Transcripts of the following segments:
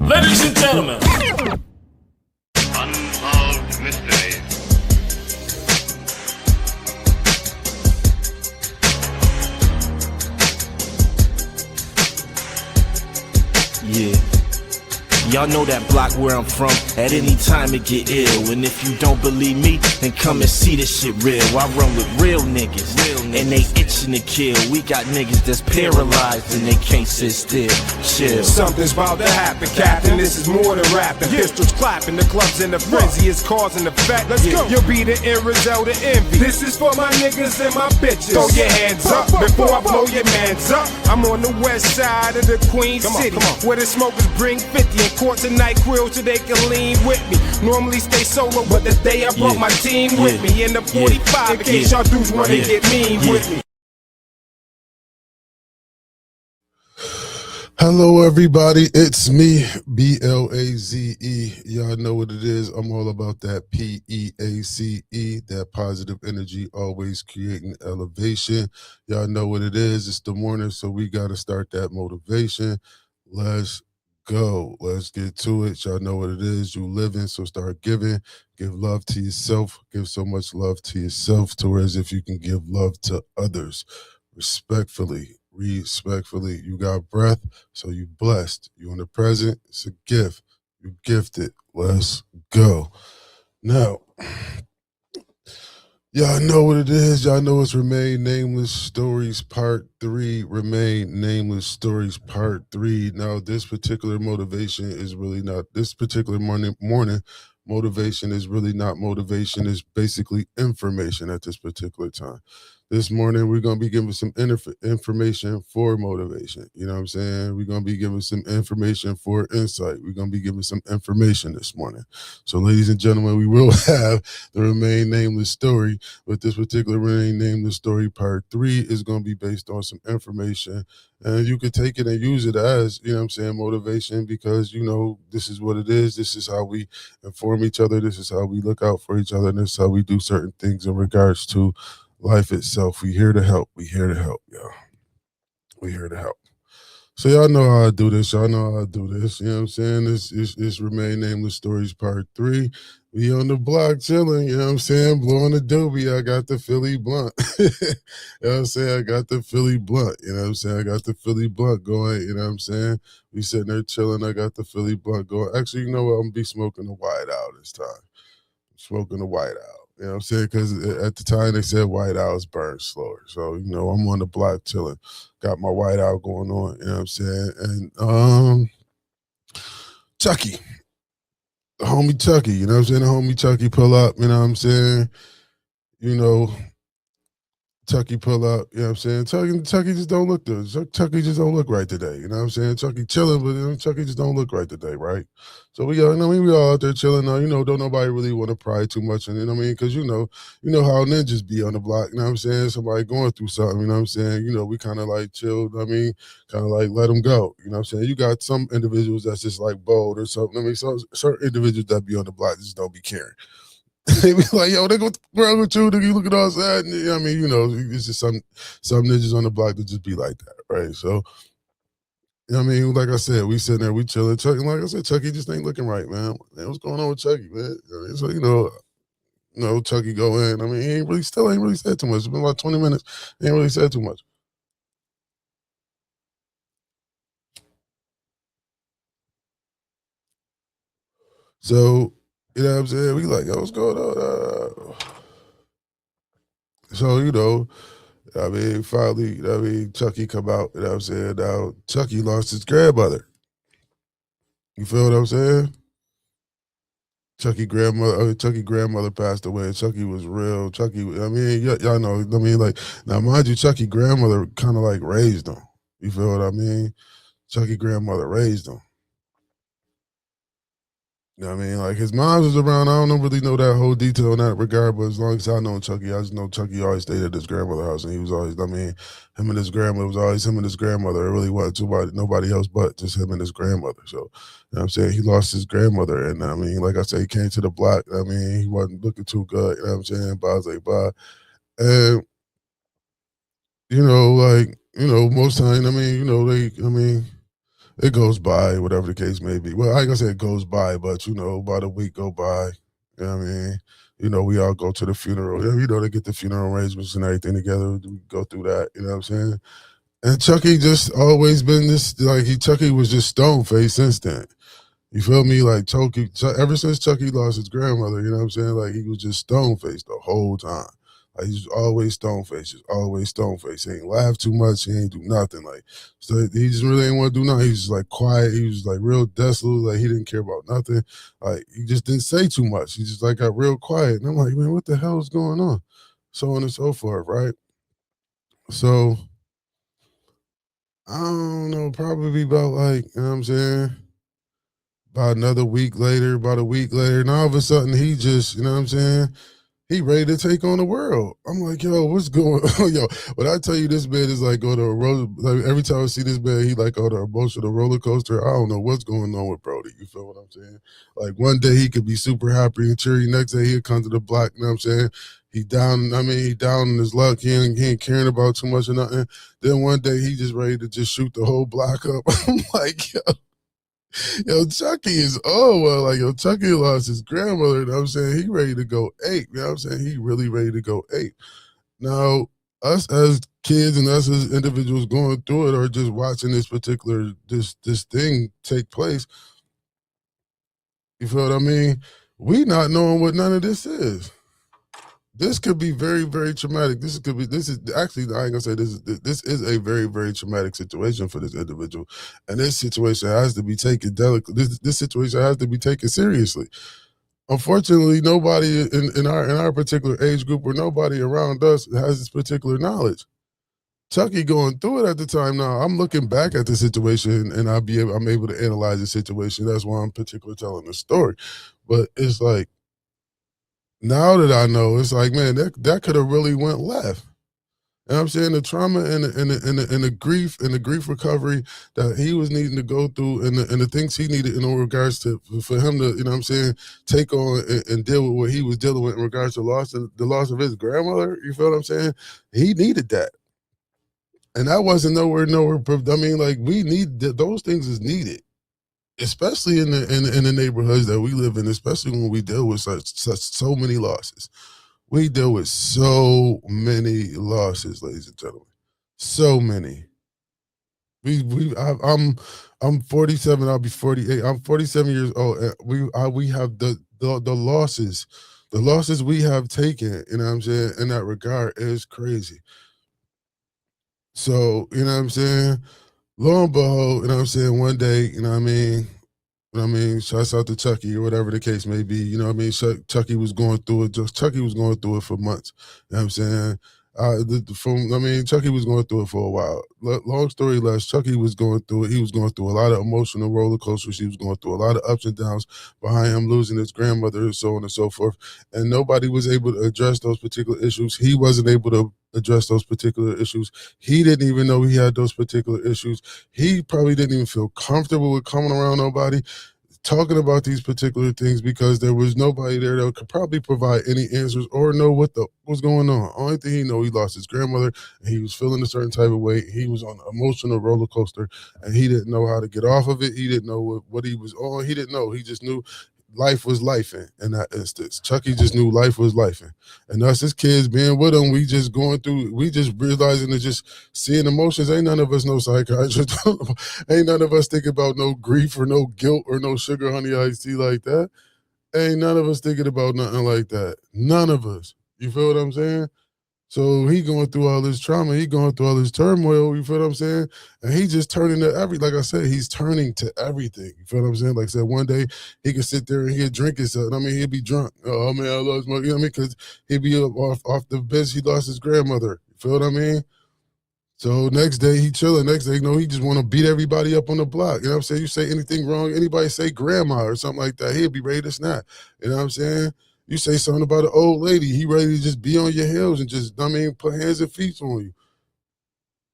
Ladies and gentlemen, Unsolved Mysteries. yeah. Y'all know that block where I'm from, at any time it get ill. And if you don't believe me, then come and see this shit real. I run with real niggas, and they itching to kill. We got niggas that's paralyzed and they can't sit still. Chill. Something's about to happen, Captain. This is more than rapping. Pistols clapping, the club's in the frenzy is cause and effect. Let's go. You'll be the end result of envy. This is for my niggas and my bitches. Throw your hands up before I blow your mans up. I'm on the west side of the Queen City, where the smokers bring 50 and court tonight krill so they can lean with me. Normally stay solo, but the day I brought my team with me in the 45 in case y'all dudes wanna get mean with me. Hello, everybody. It's me, BLAZE. Y'all know what it is. I'm all about that PEACE, that positive energy, always creating elevation. Y'all know what it is. It's the morning, so we got to start that motivation. Let's go. Let's get to it. Y'all know what it is. You living, so start giving. Give love to yourself. Give so much love to yourself to whereas if you can give love to others. Respectfully, you got breath, so you blessed. You in the present, it's a gift. You gifted. Let's go. Now, y'all know what it is. Y'all know it's Remain Nameless Stories Part 3. Remain Nameless Stories Part 3. Now, this particular motivation is really not, this particular morning motivation is really not motivation. It's basically information at this particular time. This morning, we're going to be giving some information for motivation. You know what I'm saying? We're going to be giving some information for insight. We're going to be giving some information this morning. So, ladies and gentlemen, we will have the Remain Nameless story, but this particular Remain Nameless story part 3 is going to be based on some information. And you could take it and use it as, you know what I'm saying, motivation because, you know, this is what it is. This is how we inform each other. This is how we look out for each other. And this is how we do certain things in regards to life itself. We here to help. We here to help, y'all. We here to help. So y'all know how I do this. Y'all know how I do this. You know what I'm saying? This Remain Nameless Stories Part 3. We on the block chilling, you know what I'm saying? Blowing the doobie. I got the Philly blunt. You know what I'm saying? I got the Philly blunt. You know what I'm saying? I got the Philly blunt going. You know what I'm saying? We sitting there chilling. I got the Philly blunt going. Actually, you know what? I'm going to be smoking the White Owl this time. Smoking the White Owl. You know what I'm saying? Because at the time they said White Owls burn slower. So, you know, I'm on the block chilling. Got my White Owl going on. You know what I'm saying? And Chucky. The homie Chucky. You know what I'm saying? The homie Chucky pull up. You know what I'm saying? You know, Chucky pull up, you know what I'm saying? Chucky just don't look good. Chucky just don't look right today. You know what I'm saying? Chucky chilling, but you know, Chucky just don't look right today, right? So we all, you know, we all out there chilling. You know, don't nobody really want to pry too much, and you know what I mean? Because you know how ninjas be on the block. You know what I'm saying? Somebody going through something. You know what I'm saying? You know, we kind of like chilled. I mean, kind of like let them go. You know what I'm saying? You got some individuals that's just like bold or something. I mean, certain individuals that be on the block just don't be caring. They be like, yo, they go wrong with you, nigga. You look at all that. I mean, you know, it's just some ninjas on the block that just be like that, right? So, you know what I mean? Like I said, we sitting there, we chilling. Chucky, like I said, Chucky just ain't looking right, man. What's going on with Chucky, man? So, you know, Chucky go in. I mean, he ain't really said too much. It's been about 20 minutes. He ain't really said too much. So, you know what I'm saying? We like, yo, what's going on? So, you know, I mean, finally, Chucky come out, you know what I'm saying? Now, Chucky lost his grandmother. You feel what I'm saying? Chucky grandmother passed away. Chucky was real. Chucky, I mean, y'all know, I mean, like, now mind you, Chucky grandmother kind of like raised him. You feel what I mean? Chucky grandmother raised him. You know what I mean? Like his mom was around. I don't really know that whole detail in that regard, but as long as I know Chucky, I just know Chucky always stayed at his grandmother's house, and he was always. I mean, him and his grandmother was always him and his grandmother. It really wasn't nobody else but just him and his grandmother. So, you know what I'm saying? He lost his grandmother, and I mean, like I said, he came to the block. I mean, he wasn't looking too good. You know what I'm saying? But I was like, bye. And you know, like most time, I mean, it goes by, whatever the case may be. Well, I ain't gonna say it goes by, but about a week go by. You know what I mean? We all go to the funeral. They get the funeral arrangements and everything together. We go through that. You know what I'm saying? And Chucky just always been this, like, Chucky was just stone faced since then. You feel me? Like, ever since Chucky lost his grandmother, you know what I'm saying? Like, he was just stone faced the whole time. Like, he's always stone faced, just always stone faced. He ain't laugh too much. He ain't do nothing. Like, so he just really ain't want to do nothing. He was just like quiet. He was like real desolate. Like, he didn't care about nothing. Like, he just didn't say too much. He just like got real quiet. And I'm like, man, what the hell is going on? So on and so forth, right? So I don't know, probably about, like, you know what I'm saying? About a week later, and all of a sudden he just, you know what I'm saying? He ready to take on the world. I'm like, yo, what's going on? Yo, when I tell you this man is like on a roller, like every time I see this man, he like on an emotional roller coaster. I don't know what's going on with Brody. You feel what I'm saying? Like, one day he could be super happy and cheery. Next day he'll come to the block, you know what I'm saying? He down in his luck. He ain't caring about too much or nothing. Then one day he just ready to just shoot the whole block up. I'm like, yo, Chucky is like, yo, Chucky lost his grandmother, you know what I'm saying? He ready to go ape, you know what I'm saying? He really ready to go ape. Now, us as kids and us as individuals going through it or just watching this particular this thing take place, you feel what I mean? We not knowing what none of this is. This could be very, very traumatic. This is actually, I ain't gonna say this is a very, very traumatic situation for this individual. And this situation has to be taken delicately. This situation has to be taken seriously. Unfortunately, nobody in our particular age group or nobody around us has this particular knowledge. Chucky going through it at the time now. I'm looking back at the situation and I'm able to analyze the situation. That's why I'm particularly telling the story. But it's like, now that I know, it's like, man, that could have really went left. And I'm saying the trauma and the grief recovery that he was needing to go through and the things he needed in regards to for him to, you know what I'm saying, take on and deal with what he was dealing with in regards to the loss of his grandmother. You feel what I'm saying? He needed that. And that wasn't nowhere. I mean, like, we need those things is needed, especially in the neighborhoods that we live in, especially when we deal with so many losses. We deal with so many losses, ladies and gentlemen. So many. I'm 47. I'll be 48. I'm 47 years old. And we have the losses. The losses we have taken, you know what I'm saying, in that regard is crazy. So, you know what I'm saying? Lo and behold, you know what I'm saying, one day, you know what I mean? Shouts out to Chucky or whatever the case may be. You know what I mean? Chucky was going through it. Chucky was going through it for months. You know what I'm saying? Chucky was going through it for a while. Long story less, Chucky was going through it. He was going through a lot of emotional roller coasters. He was going through a lot of ups and downs behind him losing his grandmother and so on and so forth. And nobody was able to address those particular issues. He wasn't able to address those particular issues. He didn't even know he had those particular issues. He probably didn't even feel comfortable with coming around nobody talking about these particular things because there was nobody there that could probably provide any answers or know what was going on. Only thing he know, he lost his grandmother and he was feeling a certain type of way. He was on an emotional roller coaster and he didn't know how to get off of it. He didn't know what he was on. He didn't know. He just knew life was lifing in that instance. Chucky just knew life was lifing. And us as kids being with him, we just realizing and just seeing emotions. Ain't none of us no psychiatrists. Ain't none of us thinking about no grief or no guilt or no sugar honey iced tea like that. Ain't none of us thinking about nothing like that. None of us. You feel what I'm saying? So he going through all this trauma, he going through all this turmoil, you feel what I'm saying? And he just turning to like I said, he's turning to everything. You feel what I'm saying? Like I said, one day he could sit there and he'd drink himself. I mean, he'd be drunk. Oh man, I lost my, you know what I mean? Because he'd be off the bench, he lost his grandmother. You feel what I mean? So next day he chilling. Next day, he just want to beat everybody up on the block. You know what I'm saying? You say anything wrong, anybody say grandma or something like that, he'll be ready to snap. You know what I'm saying? You say something about an old lady, he ready to just be on your heels and just, put hands and feet on you.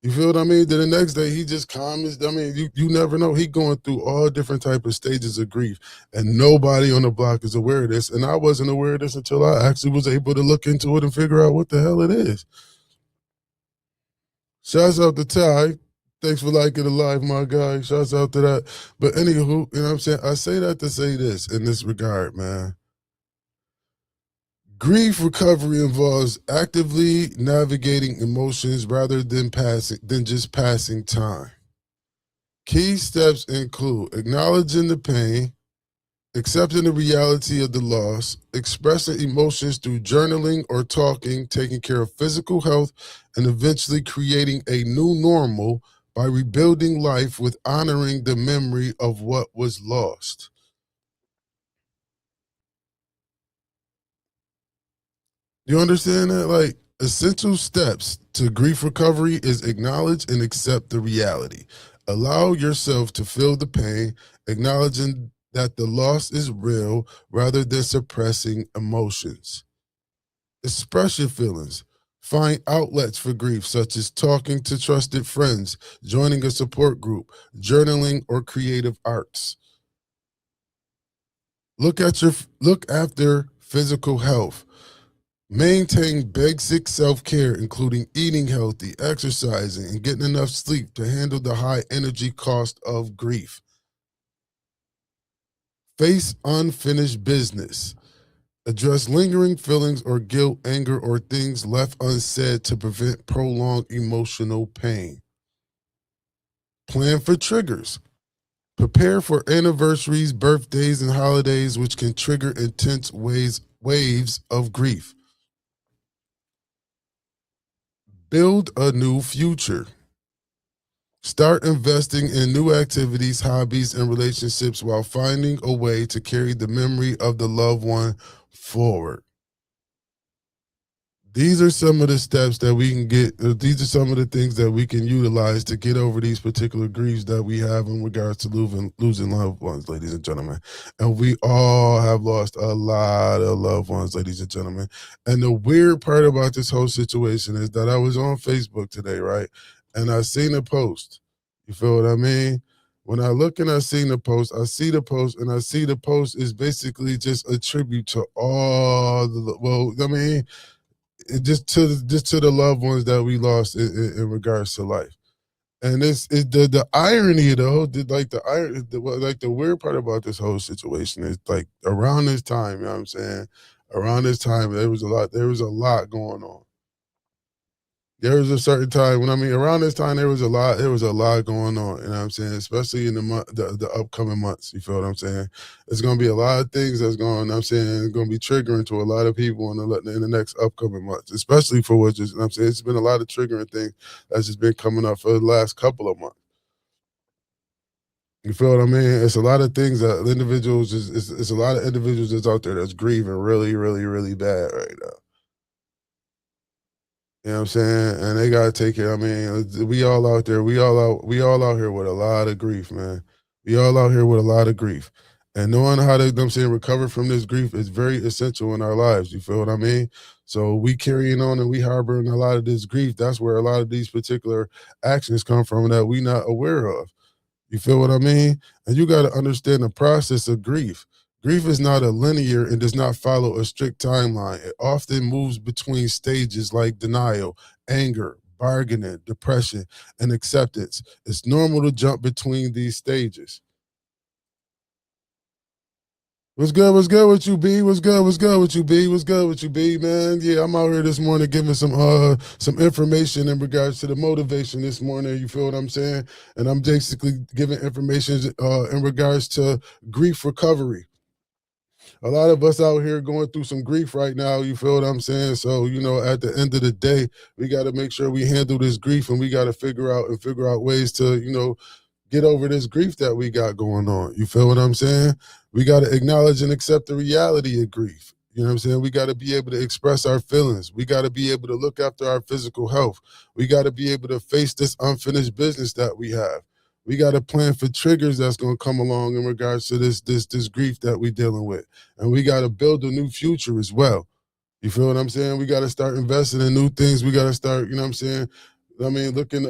You feel what I mean? Then the next day he just calm as, you never know. He going through all different type of stages of grief and nobody on the block is aware of this. And I wasn't aware of this until I actually was able to look into it and figure out what the hell it is. Shouts out to Ty. Thanks for liking the live, my guy. Shouts out to that. But anywho, you know what I'm saying? I say that to say this in this regard, man. Grief recovery involves actively navigating emotions rather than just passing time. Key steps include acknowledging the pain, accepting the reality of the loss, expressing emotions through journaling or talking, taking care of physical health, and eventually creating a new normal by rebuilding life with honoring the memory of what was lost. You understand that? Like, essential steps to grief recovery is acknowledge and accept the reality. Allow yourself to feel the pain, acknowledging that the loss is real rather than suppressing emotions. Express your feelings. Find outlets for grief, such as talking to trusted friends, joining a support group, journaling, or creative arts. Look after physical health. Maintain basic self-care, including eating healthy, exercising, and getting enough sleep to handle the high energy cost of grief. Face unfinished business. Address lingering feelings or guilt, anger, or things left unsaid to prevent prolonged emotional pain. Plan for triggers. Prepare for anniversaries, birthdays, and holidays, which can trigger intense waves of grief. Build a new future. Start investing in new activities, hobbies, and relationships while finding a way to carry the memory of the loved one forward. These are some of the steps that we can get. These are some of the things that we can utilize to get over these particular griefs that we have in regards to losing loved ones, ladies and gentlemen. And we all have lost a lot of loved ones, ladies and gentlemen. And the weird part about this whole situation is that I was on Facebook today, right? And I seen a post. You feel what I mean? When I look and I seen the post, I see the post, and I see the post is basically just a tribute to all the, well, I mean, just to the loved ones that we lost in regards to life. And the irony of the whole, like the weird part about this whole situation is like around this time, you know what I'm saying? Around this time, there was a lot going on. There was a certain time when, I mean, around this time there was a lot going on, you know what I'm saying, especially in the upcoming months. You feel what I'm saying? There's gonna be a lot of things that's going, you know what I'm saying, gonna be triggering to a lot of people in the next upcoming months, especially for what just, you know what I'm saying, it's been a lot of triggering things that's just been coming up for the last couple of months. You feel what I mean? It's a lot of things that individuals it's a lot of individuals that's out there that's grieving really, really, really bad right now. You know what I'm saying? And they gotta take care. I mean, we all out there, we all out here with a lot of grief, man. We all out here with a lot of grief. And knowing how to, you know what I'm saying, recover from this grief is very essential in our lives. You feel what I mean? So we carrying on and we harboring a lot of this grief. That's where a lot of these particular actions come from that we not aware of. You feel what I mean? And you got to understand the process of grief. Grief is not a linear and does not follow a strict timeline. It often moves between stages like denial, anger, bargaining, depression, and acceptance. It's normal to jump between these stages. What's good? What's good with you, B? What's good? What's good with you, B? What's good with you, B? Man, yeah, I'm out here this morning giving some information in regards to the motivation this morning. You feel what I'm saying? And I'm basically giving information in regards to grief recovery. A lot of us out here going through some grief right now. You feel what I'm saying? So, you know, at the end of the day, we got to make sure we handle this grief, and we got to figure out ways to, you know, get over this grief that we got going on. You feel what I'm saying? We got to acknowledge and accept the reality of grief. You know what I'm saying? We got to be able to express our feelings. We got to be able to look after our physical health. We got to be able to face this unfinished business that we have. We got to plan for triggers that's going to come along in regards to this grief that we're dealing with. And we got to build a new future as well. You feel what I'm saying? We got to start investing in new things. We got to start, you know what I'm saying? I mean, looking,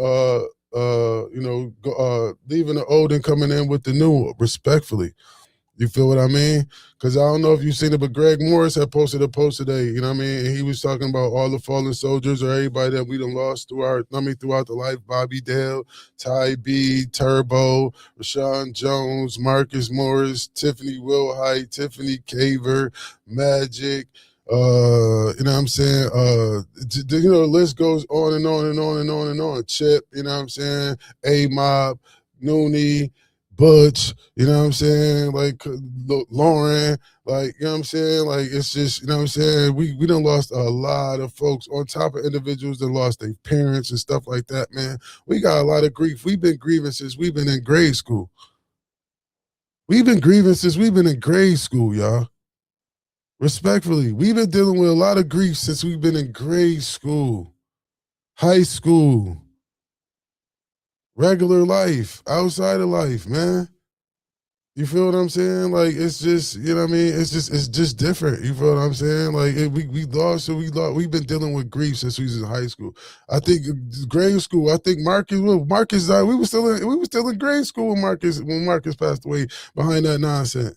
leaving the old and coming in with the new, respectfully. You feel what I mean? Because I don't know if you've seen it, but Greg Morris had posted a post today, you know what I mean? And he was talking about all the fallen soldiers or everybody that we done lost throughout the life. Bobby Dale, Ty B, Turbo, Rashawn Jones, Marcus Morris, Tiffany Wilhite, Tiffany Caver, Magic, you know what I'm saying? The list goes on and on and on and on and on. Chip, you know what I'm saying? A-Mob, Noonie, Butch, you know what I'm saying? Like Lauren, like, you know what I'm saying? Like, it's just, you know what I'm saying? We done lost a lot of folks on top of individuals that lost their parents and stuff like that, man. We got a lot of grief. We've been grieving since we've been in grade school. We've been grieving since we've been in grade school, y'all. Respectfully, we've been dealing with a lot of grief since we've been in grade school, high school, regular life, outside of life, man. You feel what I'm saying? Like, it's just, you know what I mean? It's just different. You feel what I'm saying? Like, we've been dealing with grief since we was in high school. I think grade school, I think Marcus, we were still in grade school when Marcus passed away behind that nonsense.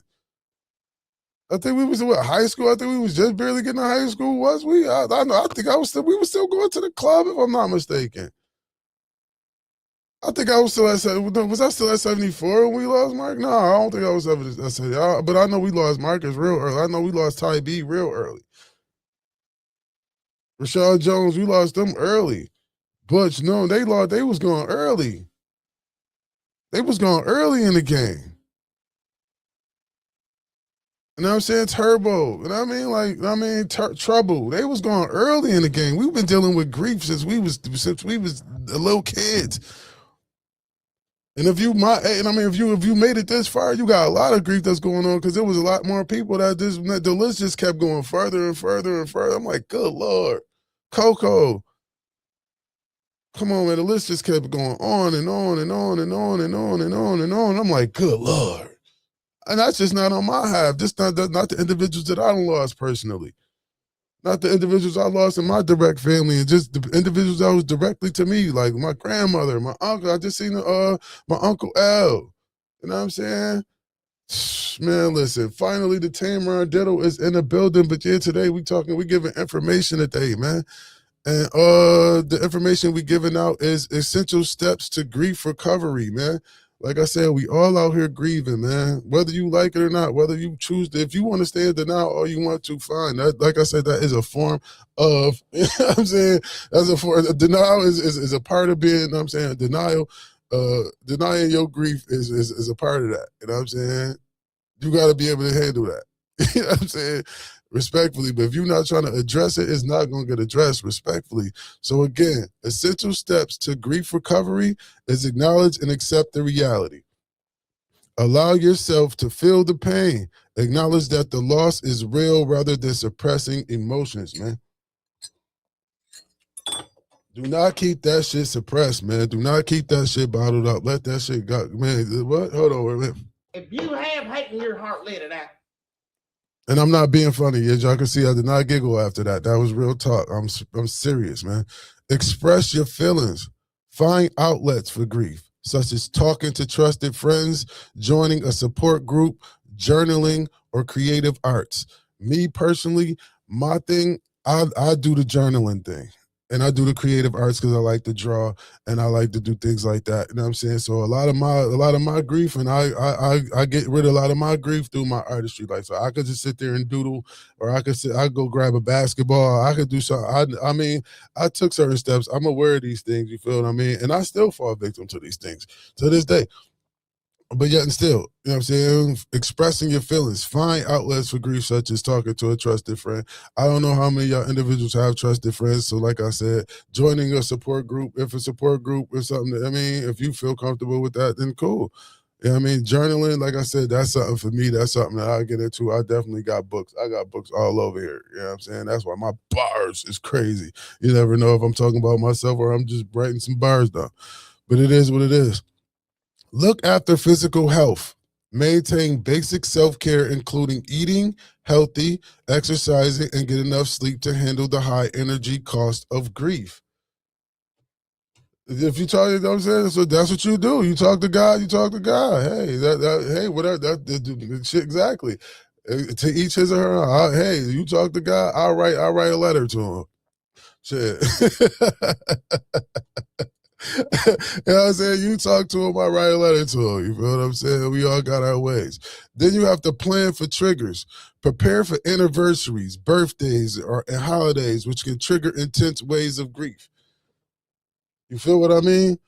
I think we was in high school. I think we was just barely getting to high school. Was we? I know. I think we were still going to the club, if I'm not mistaken. I think I was still at, was I still at 74 when we lost Mark? No, I don't think I was ever at 70. But I know we lost Marcus real early. I know we lost Ty B real early. Rashawn Jones, we lost them early. Butch, no, they was going early. They was going early in the game. You know what I'm saying? Turbo. You know what I mean? Trouble. They was going early in the game. We've been dealing with grief since we was little kids. And if you made it this far, you got a lot of grief that's going on because there was a lot more people the list just kept going further and further and further. I'm like, good Lord. Coco. Come on, man. The list just kept going on and on and on and on and on and on and on. I'm like, good Lord. And that's just not on my half. Just not the individuals that I lost personally. Not the individuals I lost in my direct family, and just the individuals that was directly to me, like my grandmother, my uncle. I just seen my Uncle L. You know what I'm saying? Man, listen, finally the Tamer Ditto is in the building, but yeah, today we giving information today, man. And the information we giving out is essential steps to grief recovery, man. Like I said, we all out here grieving, man. Whether you like it or not, whether you choose to, if you want to stay in denial or you want to, fine. That, like I said, that is a form of, you know what I'm saying? That's a form, denial is a part of being, you know what I'm saying? Denying your grief is a part of that. You know what I'm saying? You got to be able to handle that. You know what I'm saying? Respectfully, but if you're not trying to address it, it's not going to get addressed respectfully. So again, essential steps to grief recovery is acknowledge and accept the reality. Allow yourself to feel the pain. Acknowledge that the loss is real rather than suppressing emotions, man. Do not keep that shit suppressed, man. Do not keep that shit bottled up. Let that shit go, man. What? Hold on, wait a minute. If you have hate in your heart, let it out. And I'm not being funny. As y'all can see, I did not giggle after that. That was real talk. I'm serious, man. Express your feelings. Find outlets for grief, such as talking to trusted friends, joining a support group, journaling, or creative arts. Me personally, my thing, I do the journaling thing. And I do the creative arts because I like to draw and I like to do things like that. You know what I'm saying? So a lot of my grief, and I get rid of a lot of my grief through my artistry. Like, so I could just sit there and doodle, or I go grab a basketball. I could do something. I mean, I took certain steps. I'm aware of these things. You feel what I mean? And I still fall victim to these things to this day. But yet and still, you know what I'm saying? Expressing your feelings. Find outlets for grief, such as talking to a trusted friend. I don't know how many of y'all individuals have trusted friends. So like I said, joining a support group, if a support group is something that, I mean, if you feel comfortable with that, then cool. You know what I mean? Journaling, like I said, that's something for me. That's something that I get into. I definitely got books. I got books all over here. You know what I'm saying? That's why my bars is crazy. You never know if I'm talking about myself or I'm just writing some bars down. But it is what it is. Look after physical health. Maintain basic self-care, including eating healthy, exercising, and get enough sleep to handle the high energy cost of grief. If you talk, you know what I'm saying? So that's what you do. You talk to God, you talk to God. Hey, hey, whatever, that shit, exactly. To each his or her own. Hey, you talk to God, I'll write a letter to him. Shit. You know what I'm saying? You talk to him, I write a letter to him. You feel what I'm saying? We all got our ways. Then you have to plan for triggers. Prepare for anniversaries, birthdays, and holidays, which can trigger intense waves of grief. You feel what I mean?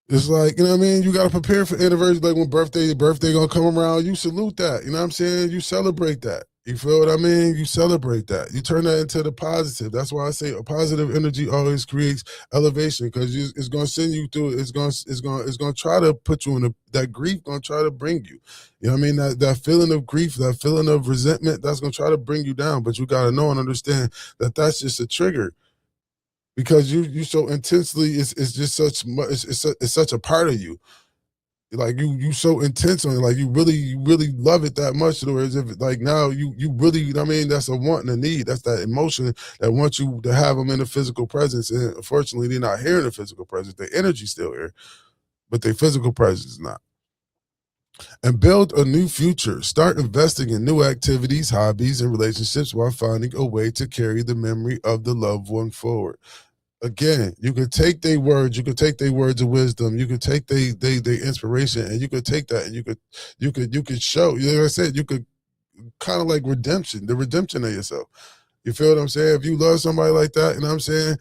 It's like, you know what I mean? You got to prepare for anniversary. Like when your birthday going to come around, you salute that. You know what I'm saying? You celebrate that. You feel what I mean? You celebrate that. You turn that into the positive. That's why I say a positive energy always creates elevation, because it's going to send you through. It's going to try to put you in that grief. Going to try to bring you. You know what I mean? That feeling of grief, that feeling of resentment, that's going to try to bring you down. But you got to know and understand that that's just a trigger. Because you so intensely, it's just such much, it's such a part of you. Like you so intense on it, like you really love it that much. Or as if like now you really, you know what I mean, that's a want and a need. That's that emotion that wants you to have them in the physical presence. And unfortunately, they're not here in the physical presence. Their energy's still here, but their physical presence is not. And build a new future. Start investing in new activities, hobbies, and relationships while finding a way to carry the memory of the loved one forward. Again, you could take their words, you could take their words of wisdom, you could take their inspiration, and you could take that and you could show, you know what I said, you could kind of like the redemption of yourself. You feel what I'm saying? If you love somebody like that, you know what I'm saying,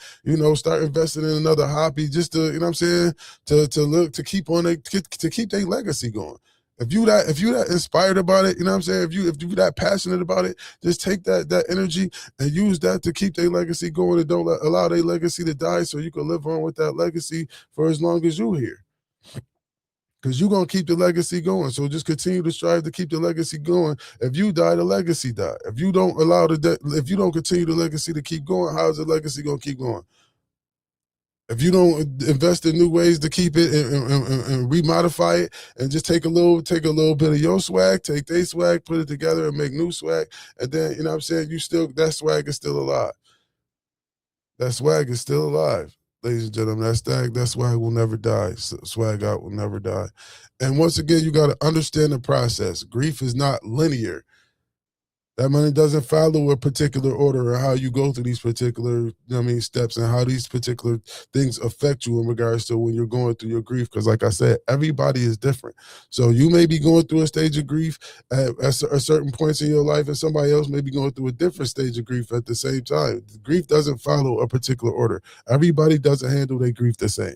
start investing in another hobby just to, you know what I'm saying, to keep their legacy going. If you that inspired about it, you know what I'm saying? If you that passionate about it, just take that energy and use that to keep their legacy going, and don't allow their legacy to die, so you can live on with that legacy for as long as you're here. Because you're going to keep the legacy going. So just continue to strive to keep the legacy going. If you die, the legacy die. If you don't if you don't continue the legacy to keep going, how is the legacy going to keep going? If you don't invest in new ways to keep it and remodify it, and just take a little bit of your swag, take their swag, put it together and make new swag, and then, you know what I'm saying, that swag is still alive. That swag is still alive, ladies and gentlemen. That swag will never die. Swag out will never die. And once again, you got to understand the process. Grief is not linear. That money doesn't follow a particular order, or how you go through these particular, steps, and how these particular things affect you in regards to when you're going through your grief. Because like I said, everybody is different. So you may be going through a stage of grief at certain points in your life, and somebody else may be going through a different stage of grief at the same time. Grief doesn't follow a particular order. Everybody doesn't handle their grief the same.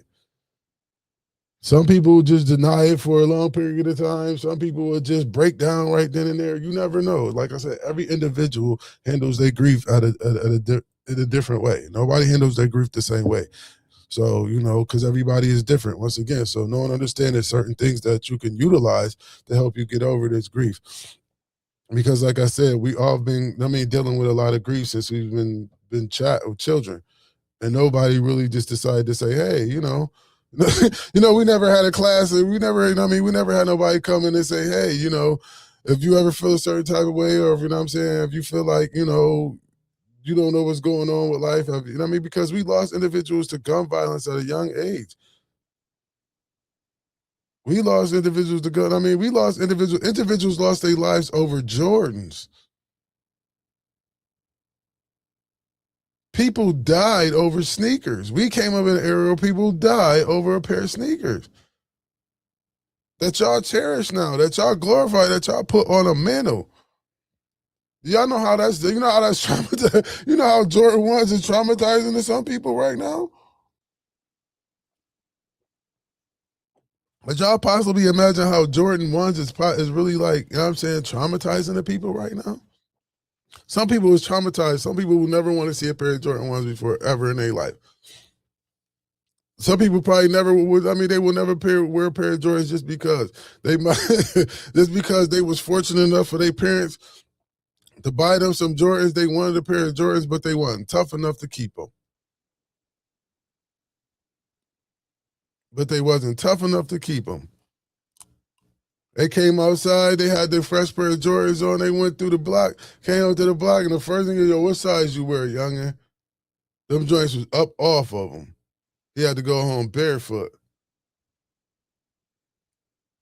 Some people just deny it for a long period of time. Some people will just break down right then and there. You never know. Like I said, every individual handles their grief in a different way. Nobody handles their grief the same way. So, because everybody is different, once again. So know and understand there's certain things that you can utilize to help you get over this grief. Because like I said, we all been, dealing with a lot of grief since we've been children. And nobody really just decided to say, hey, we never had a class, and we never had nobody come in and say, hey, if you ever feel a certain type of way, or if you feel like, you don't know what's going on with life, because we lost individuals to gun violence at a young age. We lost individuals to gun. We lost individuals lost their lives over Jordans. People died over sneakers. We came up in an era where people die over a pair of sneakers that y'all cherish now, that y'all glorify, that y'all put on a mantle. Y'all know how that's traumatizing. You know how Jordan 1s is traumatizing to some people right now? But y'all possibly imagine how Jordan 1s is really, like, traumatizing to people right now? Some people was traumatized. Some people will never want to see a pair of Jordan 1s before, ever in their life. Some people probably never would. They will never wear a pair of Jordans just because just because they was fortunate enough for their parents to buy them some Jordans. They wanted a pair of Jordans, but they wasn't tough enough to keep them. They came outside, they had their fresh pair of Jordans on, they went through the block, came up to the block, and the first thing is, yo, what size you wear, youngin'? Them joints was up off of them. He had to go home barefoot.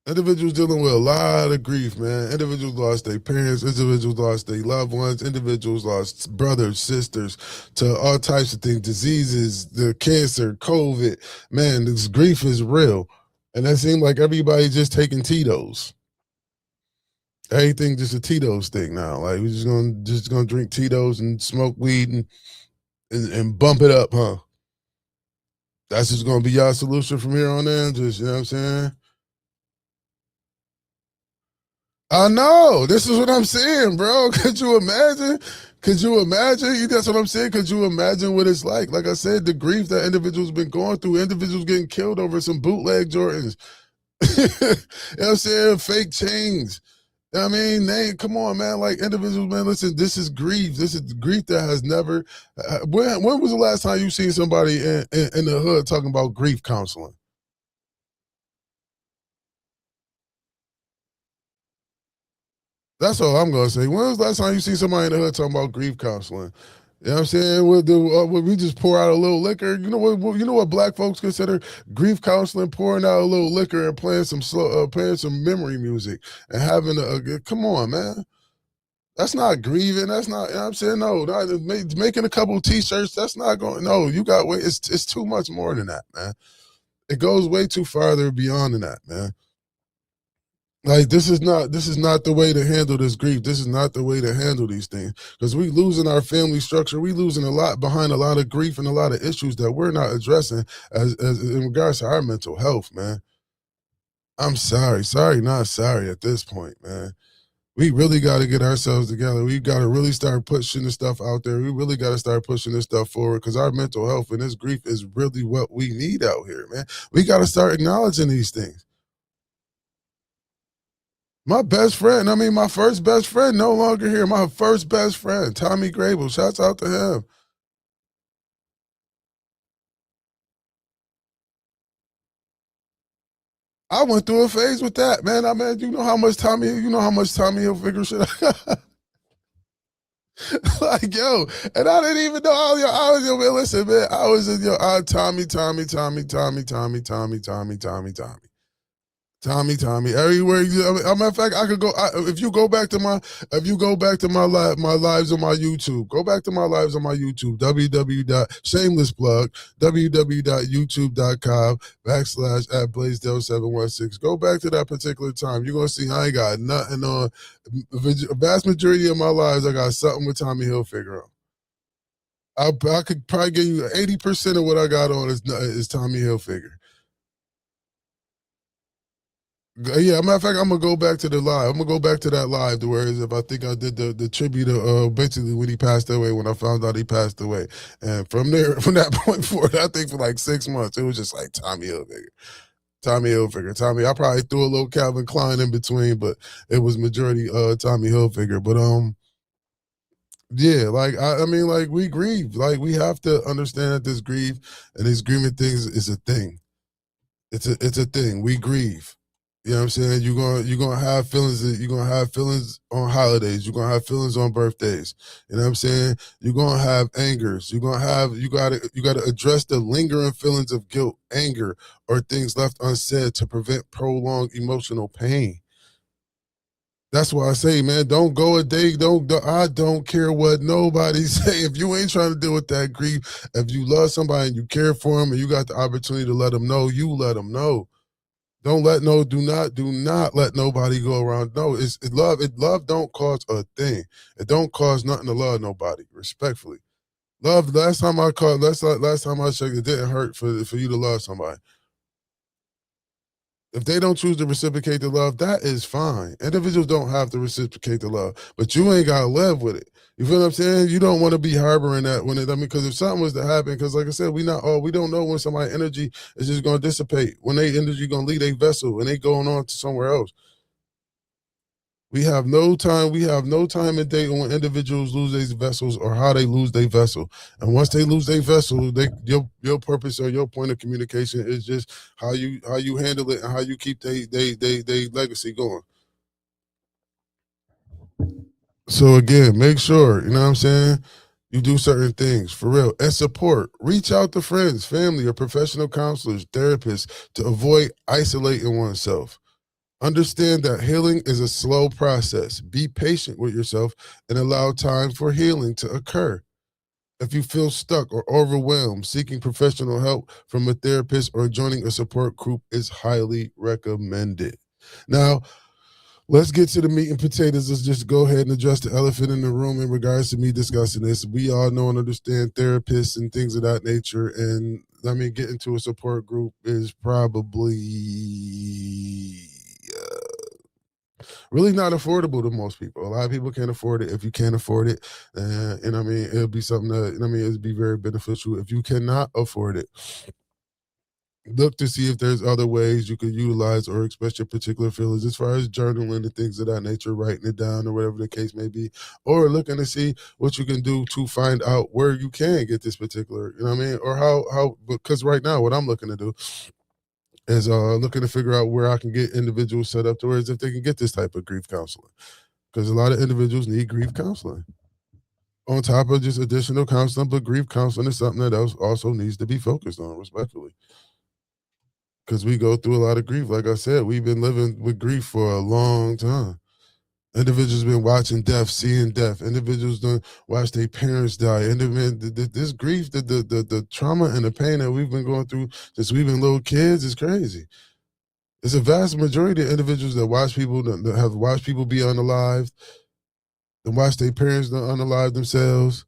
Individuals dealing with a lot of grief, man. Individuals lost their parents, individuals lost their loved ones, individuals lost brothers, sisters to all types of things, diseases, the cancer, COVID. Man, this grief is real. And that seemed like everybody just taking Tito's. Everything just a Tito's thing now. Like we're just gonna drink Tito's and smoke weed and bump it up, huh? That's just gonna be y'all solution from here on in. Just you know what I'm saying? I know. This is what I'm saying, bro. Could you imagine? Could you imagine? That's what I'm saying. Could you imagine what it's like? Like I said, the grief that individuals been going through, individuals getting killed over some bootleg Jordans. You know what I'm saying? Fake chains. I mean, come on, man. Like individuals, man. Listen, this is grief. This is grief that has never. When was the last time you seen somebody in the hood talking about grief counseling? That's all I'm gonna say. When was the last time you see somebody in the hood talking about grief counseling? You know what I'm saying? When we just pour out a little liquor. You know what? You know what black folks consider grief counseling? Pouring out a little liquor and playing some playing some memory music and having come on, man. That's not grieving. That's not. You know what I'm saying no. Making a couple T-shirts. That's not going. No, you got way. It's too much more than that, man. It goes way too farther beyond than that, man. Like this is not the way to handle this grief. This is not the way to handle these things because we losing our family structure. We losing a lot behind a lot of grief and a lot of issues that we're not addressing as in regards to our mental health, man. I'm sorry, not sorry at this point, man. We really got to get ourselves together. We got to really start pushing this stuff out there. We really got to start pushing this stuff forward because our mental health and this grief is really what we need out here, man. We got to start acknowledging these things. My best friend, I mean, my first best friend, no longer here. My first best friend, Tommy Grable. Shouts out to him. I went through a phase with that, man. I mean, you know how much Tommy Hilfiger shit. Like, yo, and I didn't even know. I was, yo, man, listen, man. I was in your Tommy, everywhere. A matter of fact, I could go. If you go back to my lives on my YouTube, go back to my lives on my YouTube. Shameless plug. www.youtube.com/ at Blaisdell716. Go back to that particular time. You're gonna see I ain't got nothing on. A vast majority of my lives, I got something with Tommy Hilfiger on. I could probably give you 80% of what I got on is Tommy Hilfiger. Yeah, matter of fact, I'm gonna go back to the live. I'm gonna go back to that live to where if I think I did the tribute basically when he passed away, when I found out he passed away. And from there, from that point forward, I think for like 6 months, it was just like Tommy Hilfiger. Tommy Hilfiger. Tommy, I probably threw a little Calvin Klein in between, but it was majority Tommy Hilfiger. But yeah, like I mean, like we grieve. Like we have to understand that this grief and these grieving things is a thing. It's a thing. We grieve. You know what I'm saying? You're gonna have feelings. You're gonna have feelings on holidays. You're gonna have feelings on birthdays. You know what I'm saying? You're gonna have angers. You gotta address the lingering feelings of guilt, anger, or things left unsaid to prevent prolonged emotional pain. That's why I say, man, don't go a day. I don't care what nobody say. If you ain't trying to deal with that grief, if you love somebody and you care for them and you got the opportunity to let them know, you let them know. Don't let no, do not let nobody go around. No, love don't cost a thing. It don't cost nothing to love nobody, respectfully. Love, last time I checked, it didn't hurt for you to love somebody. If they don't choose to reciprocate the love, that is fine. Individuals don't have to reciprocate the love, but you ain't gotta live with it. You feel what I'm saying? You don't want to be harboring that because if something was to happen, because like I said, we don't know when somebody's energy is just gonna dissipate, when they energy gonna leave a vessel and they going on to somewhere else. We have no time. We have no time and date on when individuals lose these vessels or how they lose their vessel. And once they lose their vessel, your purpose or your point of communication is just how you handle it and how you keep they legacy going. So again, make sure, you know what I'm saying? You do certain things for real. And support. Reach out to friends, family, or professional counselors, therapists to avoid isolating oneself. Understand that healing is a slow process. Be patient with yourself and allow time for healing to occur. If you feel stuck or overwhelmed, seeking professional help from a therapist or joining a support group is highly recommended. Now, let's get to the meat and potatoes. Let's just go ahead and address the elephant in the room in regards to me discussing this. We all know and understand therapists and things of that nature. And I mean, getting to a support group is probably really not affordable to most people. A lot of people can't afford it. If you can't afford it, and I mean, it'll be something that, I mean, it'll be very beneficial. If you cannot afford it, look to see if there's other ways you could utilize or express your particular feelings as far as journaling and things of that nature, writing it down or whatever the case may be, or looking to see what you can do to find out where you can get this particular, you know what I mean? Or how, because right now what I'm looking to do is looking to figure out where I can get individuals set up to where if they can get this type of grief counseling. Because a lot of individuals need grief counseling. On top of just additional counseling, but grief counseling is something that also needs to be focused on, respectfully. Because we go through a lot of grief. Like I said, we've been living with grief for a long time. Individuals been watching death, seeing death. Individuals don't watch their parents die. This grief, the trauma and the pain that we've been going through since we've been little kids is crazy. It's a vast majority of individuals that watch people that have watched people be unalived, and watch their parents unalive themselves.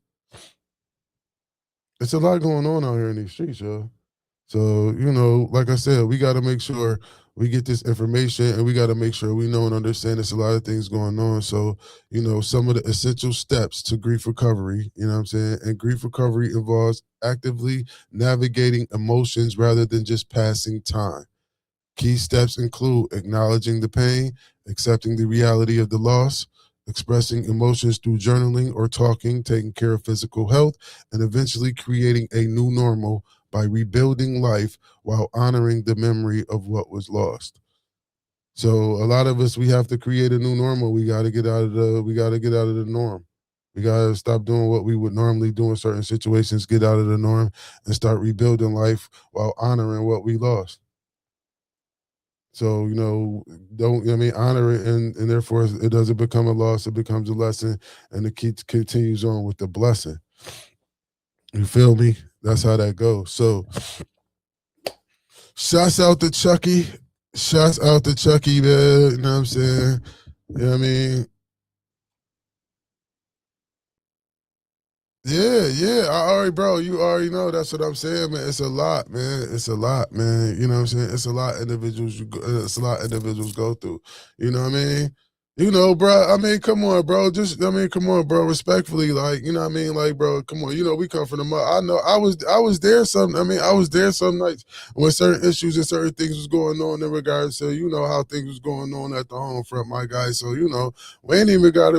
It's a lot going on out here in these streets, yo. So, you know, like I said, we got to make sure we get this information, and we got to make sure we know and understand there's a lot of things going on. So, you know, some of the essential steps to grief recovery, you know what I'm saying? And grief recovery involves actively navigating emotions rather than just passing time. Key steps include acknowledging the pain, accepting the reality of the loss, expressing emotions through journaling or talking, taking care of physical health, and eventually creating a new normal by rebuilding life while honoring the memory of what was lost. So a lot of us, we have to create a new normal. We got to get out of the norm. We got to stop doing what we would normally do in certain situations, get out of the norm and start rebuilding life while honoring what we lost. So, you know, don't, I mean, honor it, and therefore it doesn't become a loss, it becomes a lesson, and it continues on with the blessing. You feel me? That's how that goes. So, shouts out to Chucky. Shouts out to Chucky, man. You know what I'm saying? You know what I mean? Yeah. Bro, you already know. That's what I'm saying, man. It's a lot, man. It's a lot, man. You know what I'm saying? It's a lot it's a lot individuals go through. You know what I mean? You know, bro. I mean, come on, bro. Come on, bro. Respectfully, like, you know what I mean? Like, bro, come on. You know, we come from the mud. I know I was there I was there some nights when certain issues and certain things was going on in regards to, you know, how things was going on at the home front, my guy. So, you know, we ain't even gotta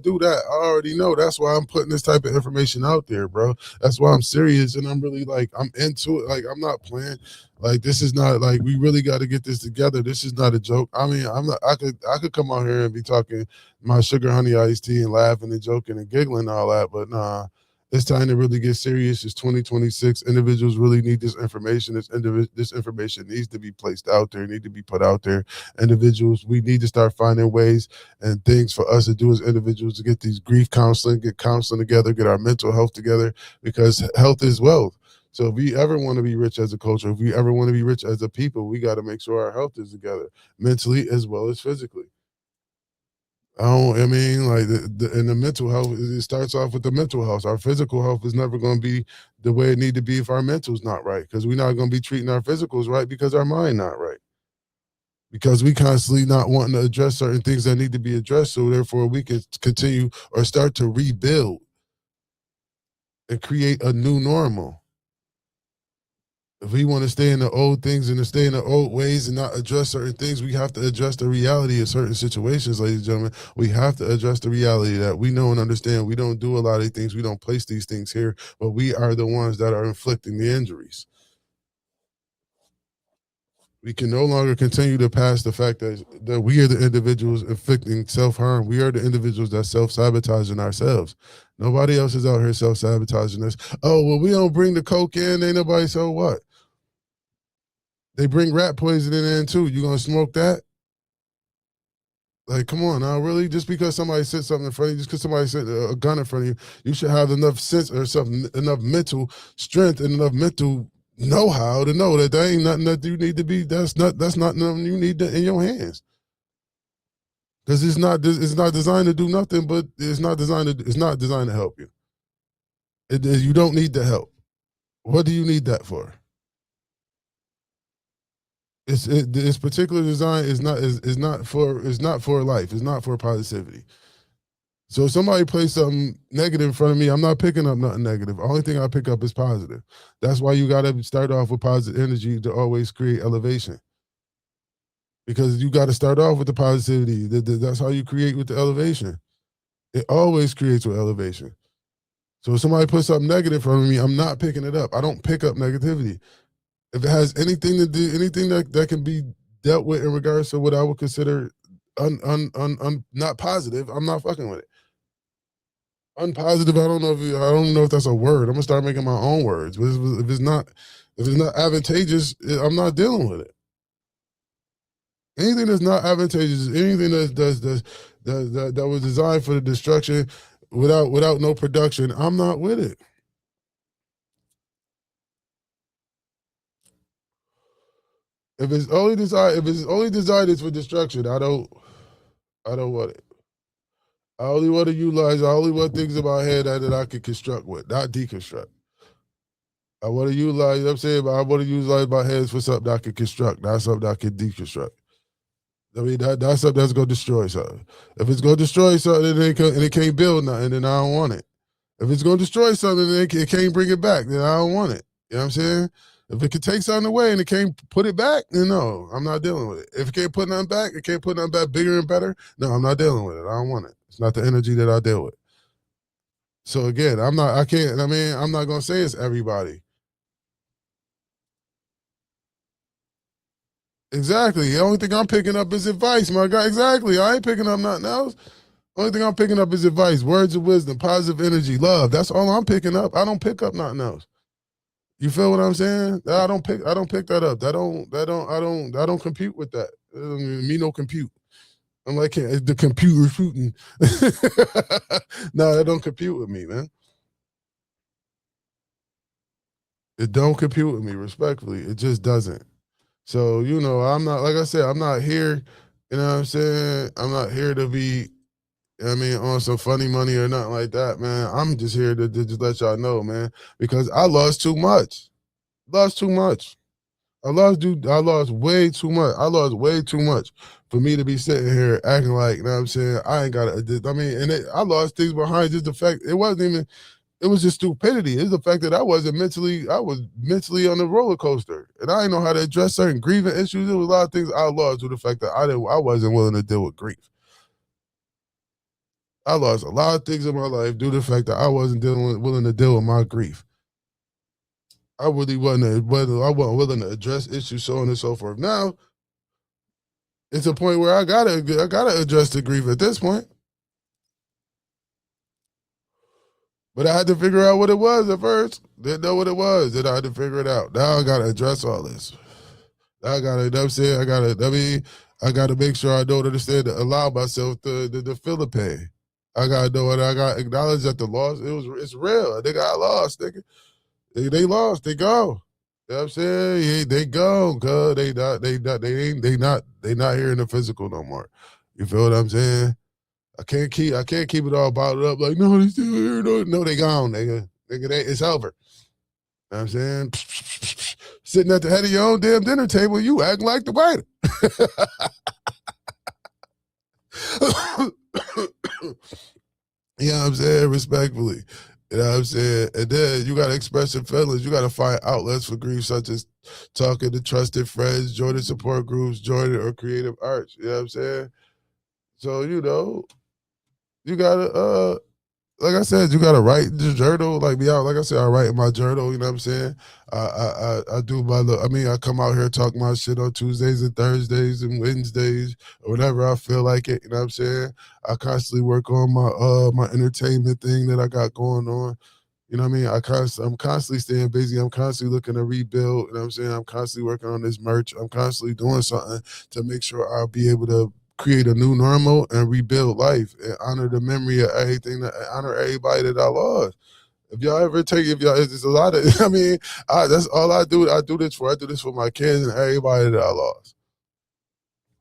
do that. I already know. That's why I'm putting this type of information out there, bro. That's why I'm serious and I'm really like, I'm into it. Like, I'm not playing. Like, this is not like, we really got to get this together. This is not a joke. I mean, I could come out here and be talking my sugar honey iced tea and laughing and joking and giggling and all that, but nah, it's time to really get serious. It's 2026. Individuals really need this information. This information needs to be placed out there, need to be put out there. Individuals, we need to start finding ways and things for us to do as individuals to get these grief counseling, get counseling together, get our mental health together, because health is wealth. So if we ever want to be rich as a culture, if we ever want to be rich as a people, we got to make sure our health is together, mentally as well as physically. I mean, like, and the mental health, it starts off with the mental health. Our physical health is never going to be the way it need to be if our mental's not right, because we're not going to be treating our physicals right because our mind not right. Because we constantly not wanting to address certain things that need to be addressed, so therefore we can continue or start to rebuild and create a new normal. If we want to stay in the old things and to stay in the old ways and not address certain things, we have to address the reality of certain situations, ladies and gentlemen. We have to address the reality that we know and understand. We don't do a lot of things. We don't place these things here, but we are the ones that are inflicting the injuries. We can no longer continue to pass the fact that we are the individuals inflicting self-harm. We are the individuals that self-sabotaging ourselves. Nobody else is out here self-sabotaging us. Oh, well, we don't bring the coke in, ain't nobody, so what? They bring rat poisoning in too. You gonna smoke that? Like, come on now, really? Just because somebody said something in front of you, just because somebody said a gun in front of you, you should have enough sense or something, enough mental strength and enough mental know-how to know that there ain't nothing that you need to be. That's not nothing you need in your hands. Because it's not designed to do nothing, but it's not designed to help you. You don't need the help. What do you need that for? Its particular design is not for life. It's not for positivity. So if somebody plays something negative in front of me, I'm not picking up nothing negative. The only thing I pick up is positive. That's why you got to start off with positive energy to always create elevation. Because you got to start off with the positivity. That's how you create with the elevation. It always creates with elevation. So if somebody puts something negative in front of me, I'm not picking it up. I don't pick up negativity. If it has anything to do, anything that can be dealt with in regards to what I would consider not positive, I'm not fucking with it. Unpositive, I don't know if that's a word. I'm gonna start making my own words. But if it's not advantageous, I'm not dealing with it. Anything that's not advantageous, anything that was designed for the destruction without no production, I'm not with it. If it's only designed is for destruction, I don't want it. I only want to utilize. I only want things in my head that I can construct with, not deconstruct. I want to utilize. You know what I'm saying, I want to utilize my heads for something I can construct, not something I can deconstruct. I mean, that's something that's gonna destroy something. If it's gonna destroy something and it can't build nothing, then I don't want it. If it's gonna destroy something and it can't bring it back, then I don't want it. You know what I'm saying? If it can take something away and it can't put it back, then no, I'm not dealing with it. If it can't put nothing back, it can't put nothing back bigger and better, no, I'm not dealing with it. I don't want it. It's not the energy that I deal with. So again, I'm not gonna say it's everybody. Exactly. The only thing I'm picking up is advice, my guy. Exactly. I ain't picking up nothing else. Only thing I'm picking up is advice, words of wisdom, positive energy, love. That's all I'm picking up. I don't pick up nothing else. You feel what I'm saying? I don't pick that up. I don't compute with that. Me no compute. I'm like the computer shooting. No, that don't compute with me, man. It don't compute with me, respectfully. It just doesn't. So, I'm not, like I said, I'm not here, you know what I'm saying? I'm not here to be, on some funny money or nothing like that, man. I'm just here to just let y'all know, man, because I lost too much. Lost too much. I lost way too much. I lost way too much for me to be sitting here acting like, you know what I'm saying? I ain't got to, I lost things behind just the fact, it was just stupidity. It's the fact that I was mentally on the roller coaster. And I didn't know how to address certain grieving issues. There was a lot of things I lost due to the fact that I wasn't willing to deal with grief. I lost a lot of things in my life due to the fact that I wasn't willing to deal with my grief. I really wasn't willing to address issues, so on and so forth. Now, it's a point where I gotta address the grief at this point. But I had to figure out what it was at first. Didn't know what it was. Then I had to figure it out. Now I gotta address all this. Now I gotta, you know what I'm saying? I gotta make sure I don't understand to allow myself to feel the pain. I gotta know it. I gotta acknowledge that the loss, it's real. Nigga, I lost, nigga. They lost, they go. You know what I'm saying? Yeah, they go, cuz they not here in the physical no more. You feel what I'm saying? I can't keep it all bottled up like, no, they still here. No, they gone, nigga. It's over. You know what I'm saying? Sitting at the head of your own damn dinner table, you act like the waiter. You know what I'm saying? Respectfully. You know what I'm saying? And then you got to express your feelings. You got to find outlets for grief, such as talking to trusted friends, joining support groups, joining or creative arts. You know what I'm saying? So, you got to like I said, you gotta write the journal. Like me out. Like I said, I write in my journal. You know what I'm saying? I do my. I mean, I come out here and talk my shit on Tuesdays and Thursdays and Wednesdays or whatever I feel like it. You know what I'm saying? I constantly work on my entertainment thing that I got going on. You know what I mean? I'm constantly staying busy. I'm constantly looking to rebuild. You know what I'm saying? I'm constantly working on this merch. I'm constantly doing something to make sure I'll be able to create a new normal and rebuild life and honor the memory of everything, that honor everybody that I lost. If y'all ever take, if y'all, it's a lot of, I mean, that's all I do. I do this for. I do this for my kids and everybody that I lost.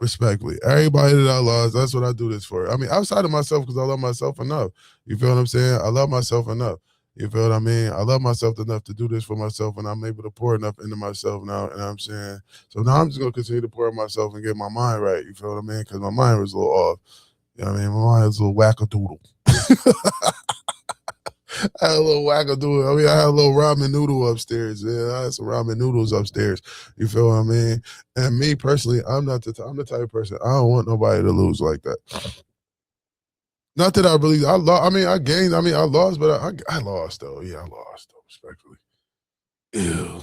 Respectfully, everybody that I lost, that's what I do this for. I mean, outside of myself, because I love myself enough. You feel what I'm saying? I love myself enough. You feel what I mean? I love myself enough to do this for myself, and I'm able to pour enough into myself now. And I'm saying, so now I'm just gonna continue to pour in myself and get my mind right. You feel what I mean? Because my mind was a little off. You know what I mean? My mind was a little wackadoodle. I had a little wackadoodle. I mean, I had a little ramen noodle upstairs. Yeah, I had some ramen noodles upstairs. You feel what I mean? And me personally, I'm the type of person. I don't want nobody to lose like that. Not that I really, I lost. I mean, I gained. I mean, I lost, but I lost though. Yeah, I lost though. Respectfully. Ew.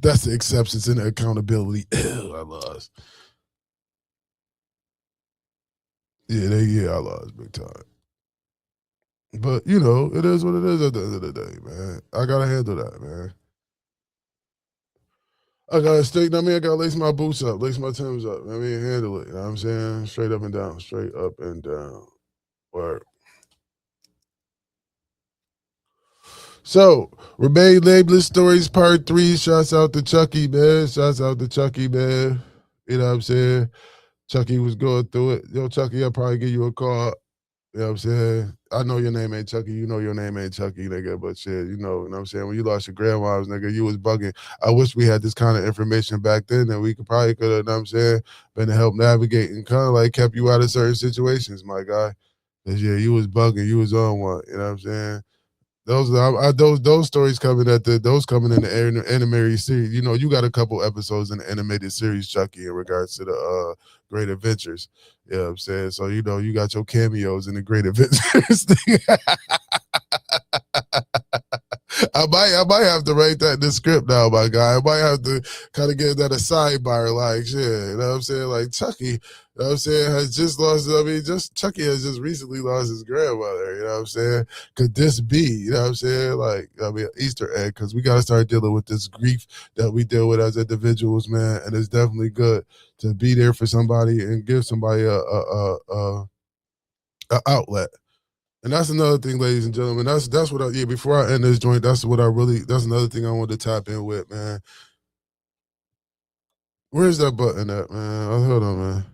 That's the acceptance and the accountability. Ew, I lost. Yeah, I lost big time. But you know, it is what it is at the end of the day, man. I gotta handle that, man. I gotta straighten. I mean, I gotta lace my boots up, lace my Timbs up. I mean, handle it. You know what I'm saying? Straight up and down, straight up and down. Word. So, Remain Nameless Stories Part 3. Shouts out to Chucky, man. Shouts out to Chucky, man. You know what I'm saying? Chucky was going through it. Yo, Chucky, I'll probably give you a call. You know what I'm saying? I know your name ain't Chucky. You know your name ain't Chucky, nigga. But shit, you know what I'm saying? When you lost your grandma's, nigga, you was bugging. I wish we had this kind of information back then and we could probably could have, you know what I'm saying, been to help navigate and kind of like kept you out of certain situations, my guy. Cause yeah, you was bugging. You was on one. You know what I'm saying? Those stories coming those coming in the animated series. You know, you got a couple episodes in the animated series, Chucky, in regards to the Great Adventures. You know what I'm saying? So you know, you got your cameos in the Great Adventures thing. I might have to write that in the script now, my guy. I might have to kind of get that a sidebar, like shit. You know what I'm saying? Like Chucky, you know what I'm saying, has just lost. I mean, just Chucky has just recently lost his grandmother. You know what I'm saying? Could this be? You know what I'm saying? Like, I mean, Easter egg, because we got to start dealing with this grief that we deal with as individuals, man. And it's definitely good to be there for somebody and give somebody a outlet. And that's another thing, ladies and gentlemen. That's what before I end this joint, that's another thing I wanted to tap in with, man. Where's that button at, man? Oh, hold on, man.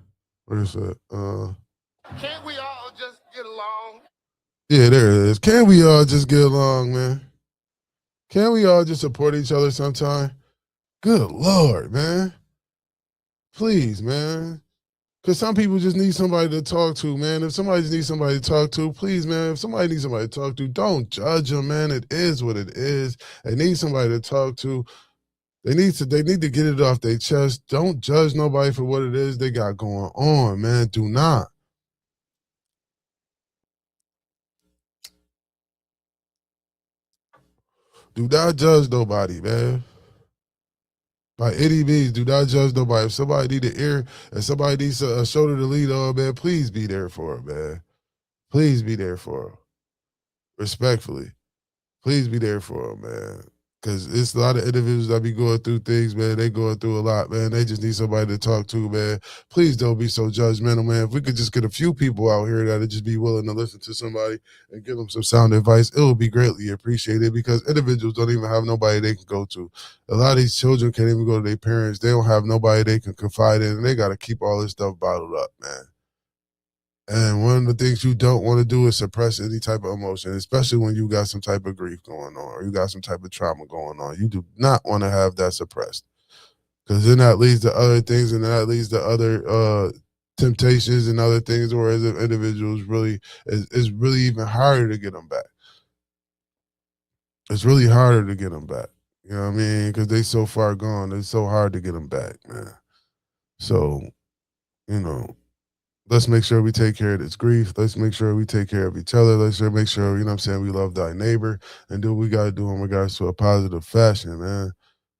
Where's that? Can't we all just get along? Yeah, there it is. Can we all just get along, man? Can we all just support each other sometime? Good Lord, man. Please, man. Because some people just need somebody to talk to, man. If somebody just needs somebody to talk to, please, man. If somebody needs somebody to talk to, don't judge them, man. It is what it is. They need somebody to talk to. They need to get it off their chest. Don't judge nobody for what it is they got going on, man. Do not. Do not judge nobody, man. By any means, do not judge nobody. If somebody need an ear and somebody needs a shoulder to lean on, man, please be there for them, man. Please be there for them. Respectfully. Please be there for them, man. Because it's a lot of individuals that be going through things, man. They going through a lot, man. They just need somebody to talk to, man. Please don't be so judgmental, man. If we could just get a few people out here that would just be willing to listen to somebody and give them some sound advice, it would be greatly appreciated because individuals don't even have nobody they can go to. A lot of these children can't even go to their parents. They don't have nobody they can confide in, and they got to keep all this stuff bottled up, man. And one of the things you don't want to do is suppress any type of emotion, especially when you got some type of grief going on or you got some type of trauma going on. You do not want to have that suppressed because then that leads to other things and that leads to other temptations and other things, or as individuals really is really even harder to get them back. It's really harder to get them back. You know what I mean? Because they so far gone. It's so hard to get them back, man. So, you know, let's make sure we take care of this grief. Let's make sure we take care of each other. Let's make sure, you know what I'm saying, we love thy neighbor and do what we got to do in regards to a positive fashion, man.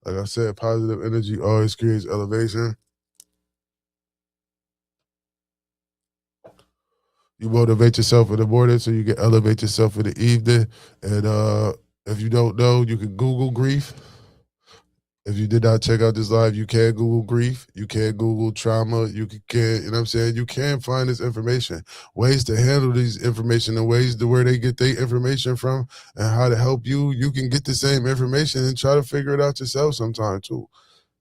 Like I said, positive energy always creates elevation. You motivate yourself in the morning so you can elevate yourself in the evening. And if you don't know, you can Google grief. If you did not check out this live, you can Google grief. You can Google trauma. You can, you know what I'm saying? You can find this information, ways to handle these information and ways to where they get their information from and how to help you. You can get the same information and try to figure it out yourself sometime too.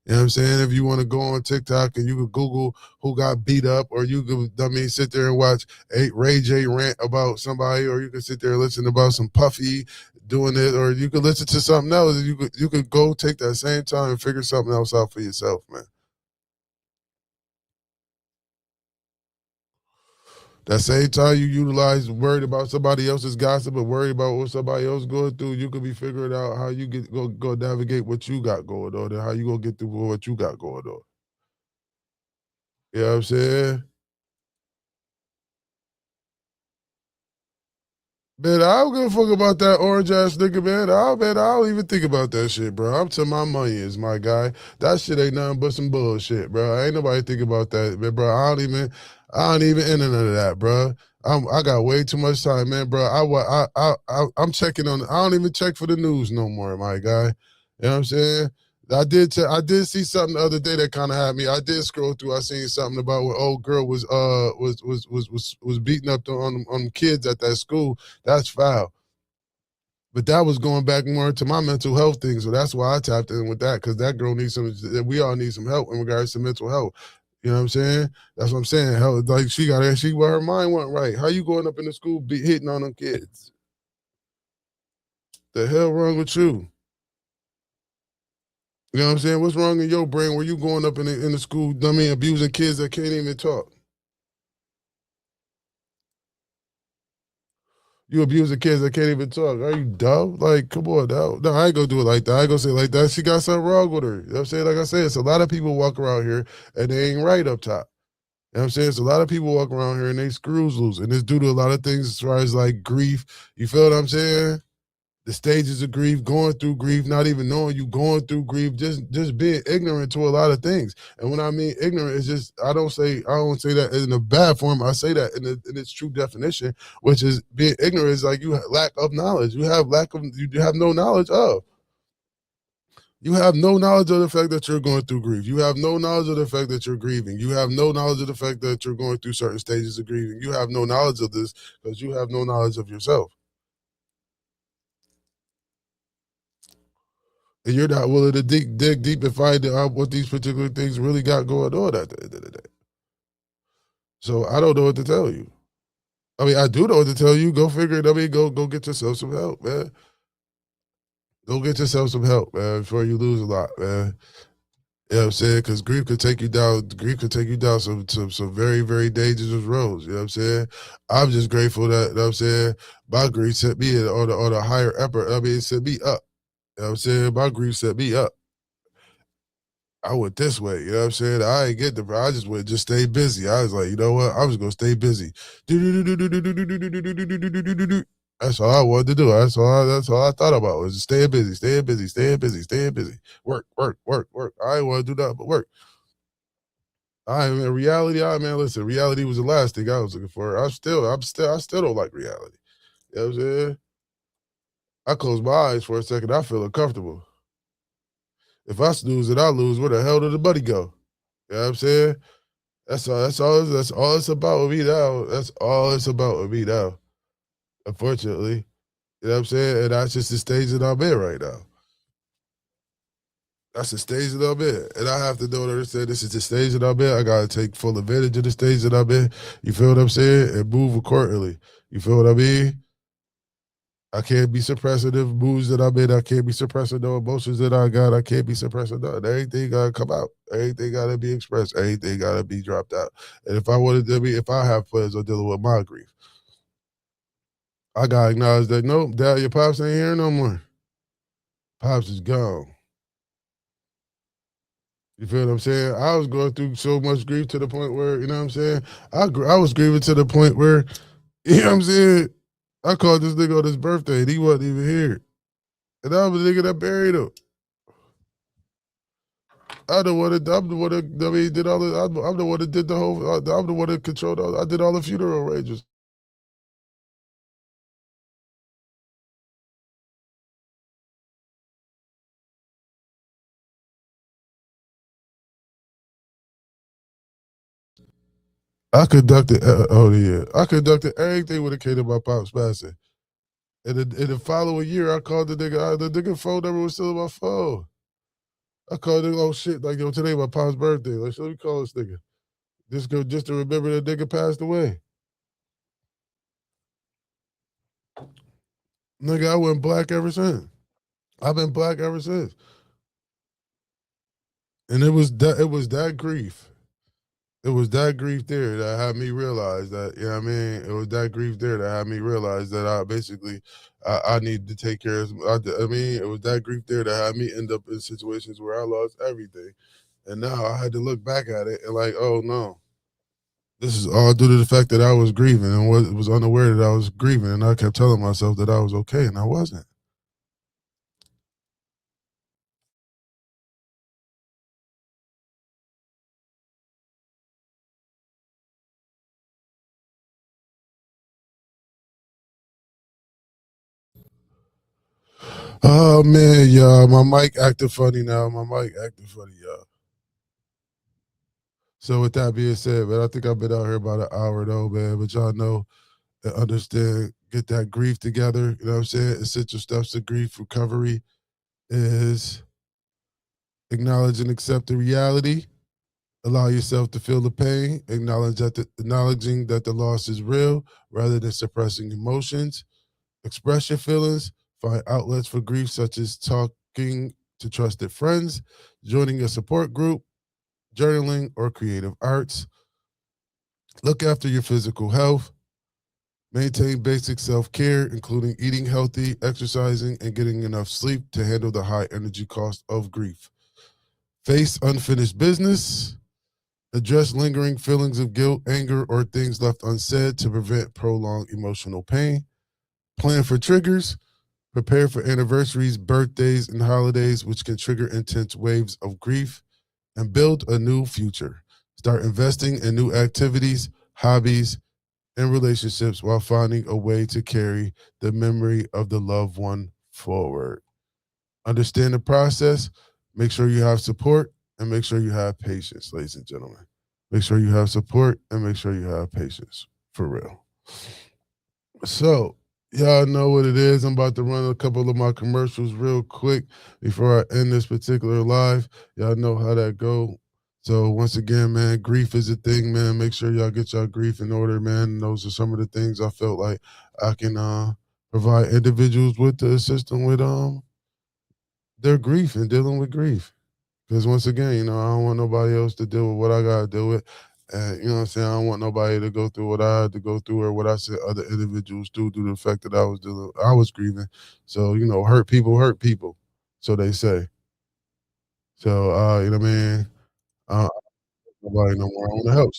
You know what I'm saying? If you want to go on TikTok and you could Google who got beat up, or you could, I mean, sit there and watch Ray J rant about somebody, or you could sit there and listen about some Puffy doing it, or you could listen to something else. You could go take that same time and figure something else out for yourself, man. That same time you utilize worried about somebody else's gossip and worried about what somebody else going through, you could be figuring out how you get go navigate what you got going on and how you gonna get through what you got going on. You know what I'm saying? Man, I don't give a fuck about that orange ass nigga, man. I don't even think about that shit, bro. I'm to my money is my guy. That shit ain't nothing but some bullshit, bro. Ain't nobody think about that, man, bro. I don't even into none of that, bro. I got way too much time, man, bro. I'm checking on. I don't even check for the news no more, my guy. You know what I'm saying? I did see something the other day that kind of had me. I did scroll through. I seen something about where old girl was beating up on kids at that school. That's foul. But that was going back more to my mental health thing. So that's why I tapped in with that, because that girl needs some, we all need some help in regards to mental health. You know what I'm saying? That's what I'm saying. Hell, like her mind went right. How you going up in the school hitting on them kids? The hell wrong with you? You know what I'm saying? What's wrong in your brain where you going up in the school, I mean, abusing kids that can't even talk? You abusing kids that can't even talk. Are you dumb? Like, come on now. No, I ain't gonna do it like that. I ain't gonna say it like that. She got something wrong with her. You know what I'm saying? Like I said, it's a lot of people walk around here and they ain't right up top. You know what I'm saying? It's a lot of people walk around here and they screws loose. And it's due to a lot of things as far as like grief. You feel what I'm saying? The stages of grief, going through grief, not even knowing you going through grief, just being ignorant to a lot of things. And when I mean ignorant, it's just I don't say that in a bad form. I say that in its true definition, which is being ignorant is like you have lack of knowledge. You have no knowledge of. You have no knowledge of the fact that you're going through grief. You have no knowledge of the fact that you're grieving. You have no knowledge of the fact that you're going through certain stages of grieving. You have no knowledge of this because you have no knowledge of yourself. And you're not willing to dig deep and find out what these particular things really got going on at the end of the day. So I don't know what to tell you. I mean, I do know what to tell you. Go figure it. I mean, go get yourself some help, man. Go get yourself some help, man, before you lose a lot, man. You know what I'm saying? Because grief could take you down. Grief could take you down some very, very dangerous roads. You know what I'm saying? I'm just grateful that, you know what I'm saying, my grief set me on a higher upper. I mean, it set me up. You know what I'm saying? My grief set me up. I went this way, you know what I'm saying? I ain't get I just went, just stay busy. I was like, you know what? I was gonna stay busy. That's all I wanted to do. That's all I thought about was staying busy, staying busy, staying busy, staying busy. Work, work, work, work. I didn't want to do nothing but work. Listen, reality was the last thing I was looking for. I still don't like reality. You know what I'm saying? I close my eyes for a second, I feel uncomfortable. If I snooze it, I lose. Where the hell did the buddy go? You know what I'm saying? That's all it's about with me now. That's all it's about with me now. Unfortunately. You know what I'm saying? And that's just the stage that I'm in right now. That's the stage that I'm in. And I have to know that understand this is the stage that I'm in. I gotta take full advantage of the stage that I'm in. You feel what I'm saying? And move accordingly. You feel what I mean? I can't be suppressing the moods that I'm in. I can't be suppressing the emotions that I got. I can't be suppressing nothing. Everything gotta come out. Everything gotta be expressed. Everything gotta be dropped out. And if I have plans on dealing with my grief, I gotta acknowledge that no, Dad, your pops ain't here no more. Pops is gone. You feel what I'm saying? I was going through so much grief to the point where, you know what I'm saying? I was grieving to the point where, you know what I'm saying? I called this nigga on his birthday and he wasn't even here. And I was the nigga that buried him. I'm the one that I mean, did all the, I'm the one that did the whole, I'm the one that controlled all, I did all the funeral arrangements. I conducted, I conducted everything when it came to my pops passing. And in the following year, I called the nigga phone number was still on my phone. I called him, oh shit, like, yo, today my pop's birthday. Like, so let me call this nigga. Just to remember that nigga passed away. Nigga, I went black ever since. I've been black ever since. And it was that grief. It was that grief there that had me realize that, you know what I mean? It was that grief there that had me realize that I need to take care of, I mean, it was that grief there that had me end up in situations where I lost everything. And now I had to look back at it and like, oh no, this is all due to the fact that I was grieving and was unaware that I was grieving. And I kept telling myself that I was okay and I wasn't. Oh man, y'all, my mic acting funny now. My mic acting funny, y'all. So with that being said, man, I think I've been out here about an hour though, man. But y'all know and understand, get that grief together. You know what I'm saying? Essential steps to grief recovery is acknowledge and accept the reality. Allow yourself to feel the pain. Acknowledging that the loss is real rather than suppressing emotions. Express your feelings. Find outlets for grief, such as talking to trusted friends, joining a support group, journaling, or creative arts. Look after your physical health. Maintain basic self care, including eating healthy, exercising, and getting enough sleep to handle the high energy cost of grief. Face unfinished business. Address lingering feelings of guilt, anger, or things left unsaid to prevent prolonged emotional pain. Plan for triggers. Prepare for anniversaries, birthdays, and holidays, which can trigger intense waves of grief. And build a new future. Start investing in new activities, hobbies, and relationships while finding a way to carry the memory of the loved one forward. Understand the process. Make sure you have support and make sure you have patience, ladies and gentlemen. Make sure you have support and make sure you have patience. For real. So, y'all know what it is. I'm about to run a couple of my commercials real quick before I end this particular live. Y'all know how that go. So once again, man, grief is a thing, man. Make sure y'all get y'all grief in order, man. And those are some of the things I felt like I can provide individuals with to assist them with their grief and dealing with grief. Because once again, you know, I don't want nobody else to deal with what I gotta deal with. And you know what I'm saying? I don't want nobody to go through what I had to go through or what I said other individuals do due to the fact that I was grieving. So, you know, hurt people. So they say. So you know what I mean? Nobody no more. I want to help.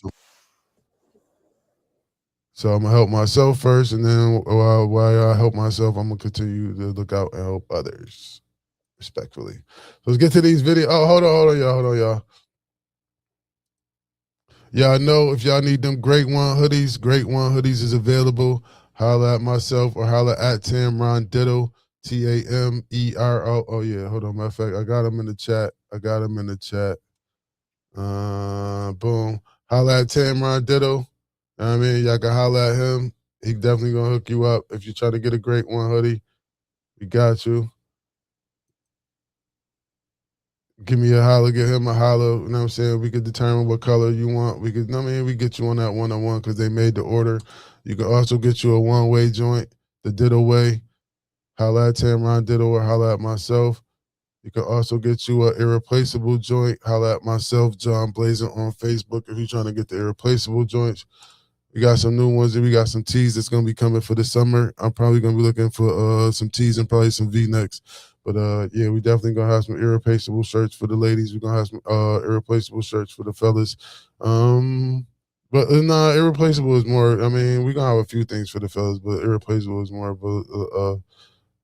So I'm gonna help myself first, and then while I help myself, I'm gonna continue to look out and help others respectfully. So let's get to these videos. Oh, hold on, y'all. Y'all know if y'all need them Great One hoodies is available. Holla at myself or holla at Tamron Ditto, Tamero. Oh yeah, hold on. Matter of fact, I got him in the chat. Boom. Holla at Tamron Ditto. You know what I mean? Y'all can holla at him. He definitely gonna hook you up. If you're trying to get a Great One hoodie, we got you. Give me a holler, get him a holler. You know what I'm saying? We could determine what color you want. We could, I mean, we get you on that one-on-one because they made the order. You can also get you a one-way joint, the Ditto way. Holla at Tamron Ditto or holla at myself. You can also get you an irreplaceable joint. Holla at myself, John Blazer, on Facebook if you're trying to get the irreplaceable joints. We got some new ones and we got some tees that's gonna be coming for the summer. I'm probably gonna be looking for some tees and probably some V-necks. But yeah, we definitely gonna have some irreplaceable shirts for the ladies. We're gonna have some irreplaceable shirts for the fellas. But nah, irreplaceable is more. I mean, we gonna have a few things for the fellas, but irreplaceable is more of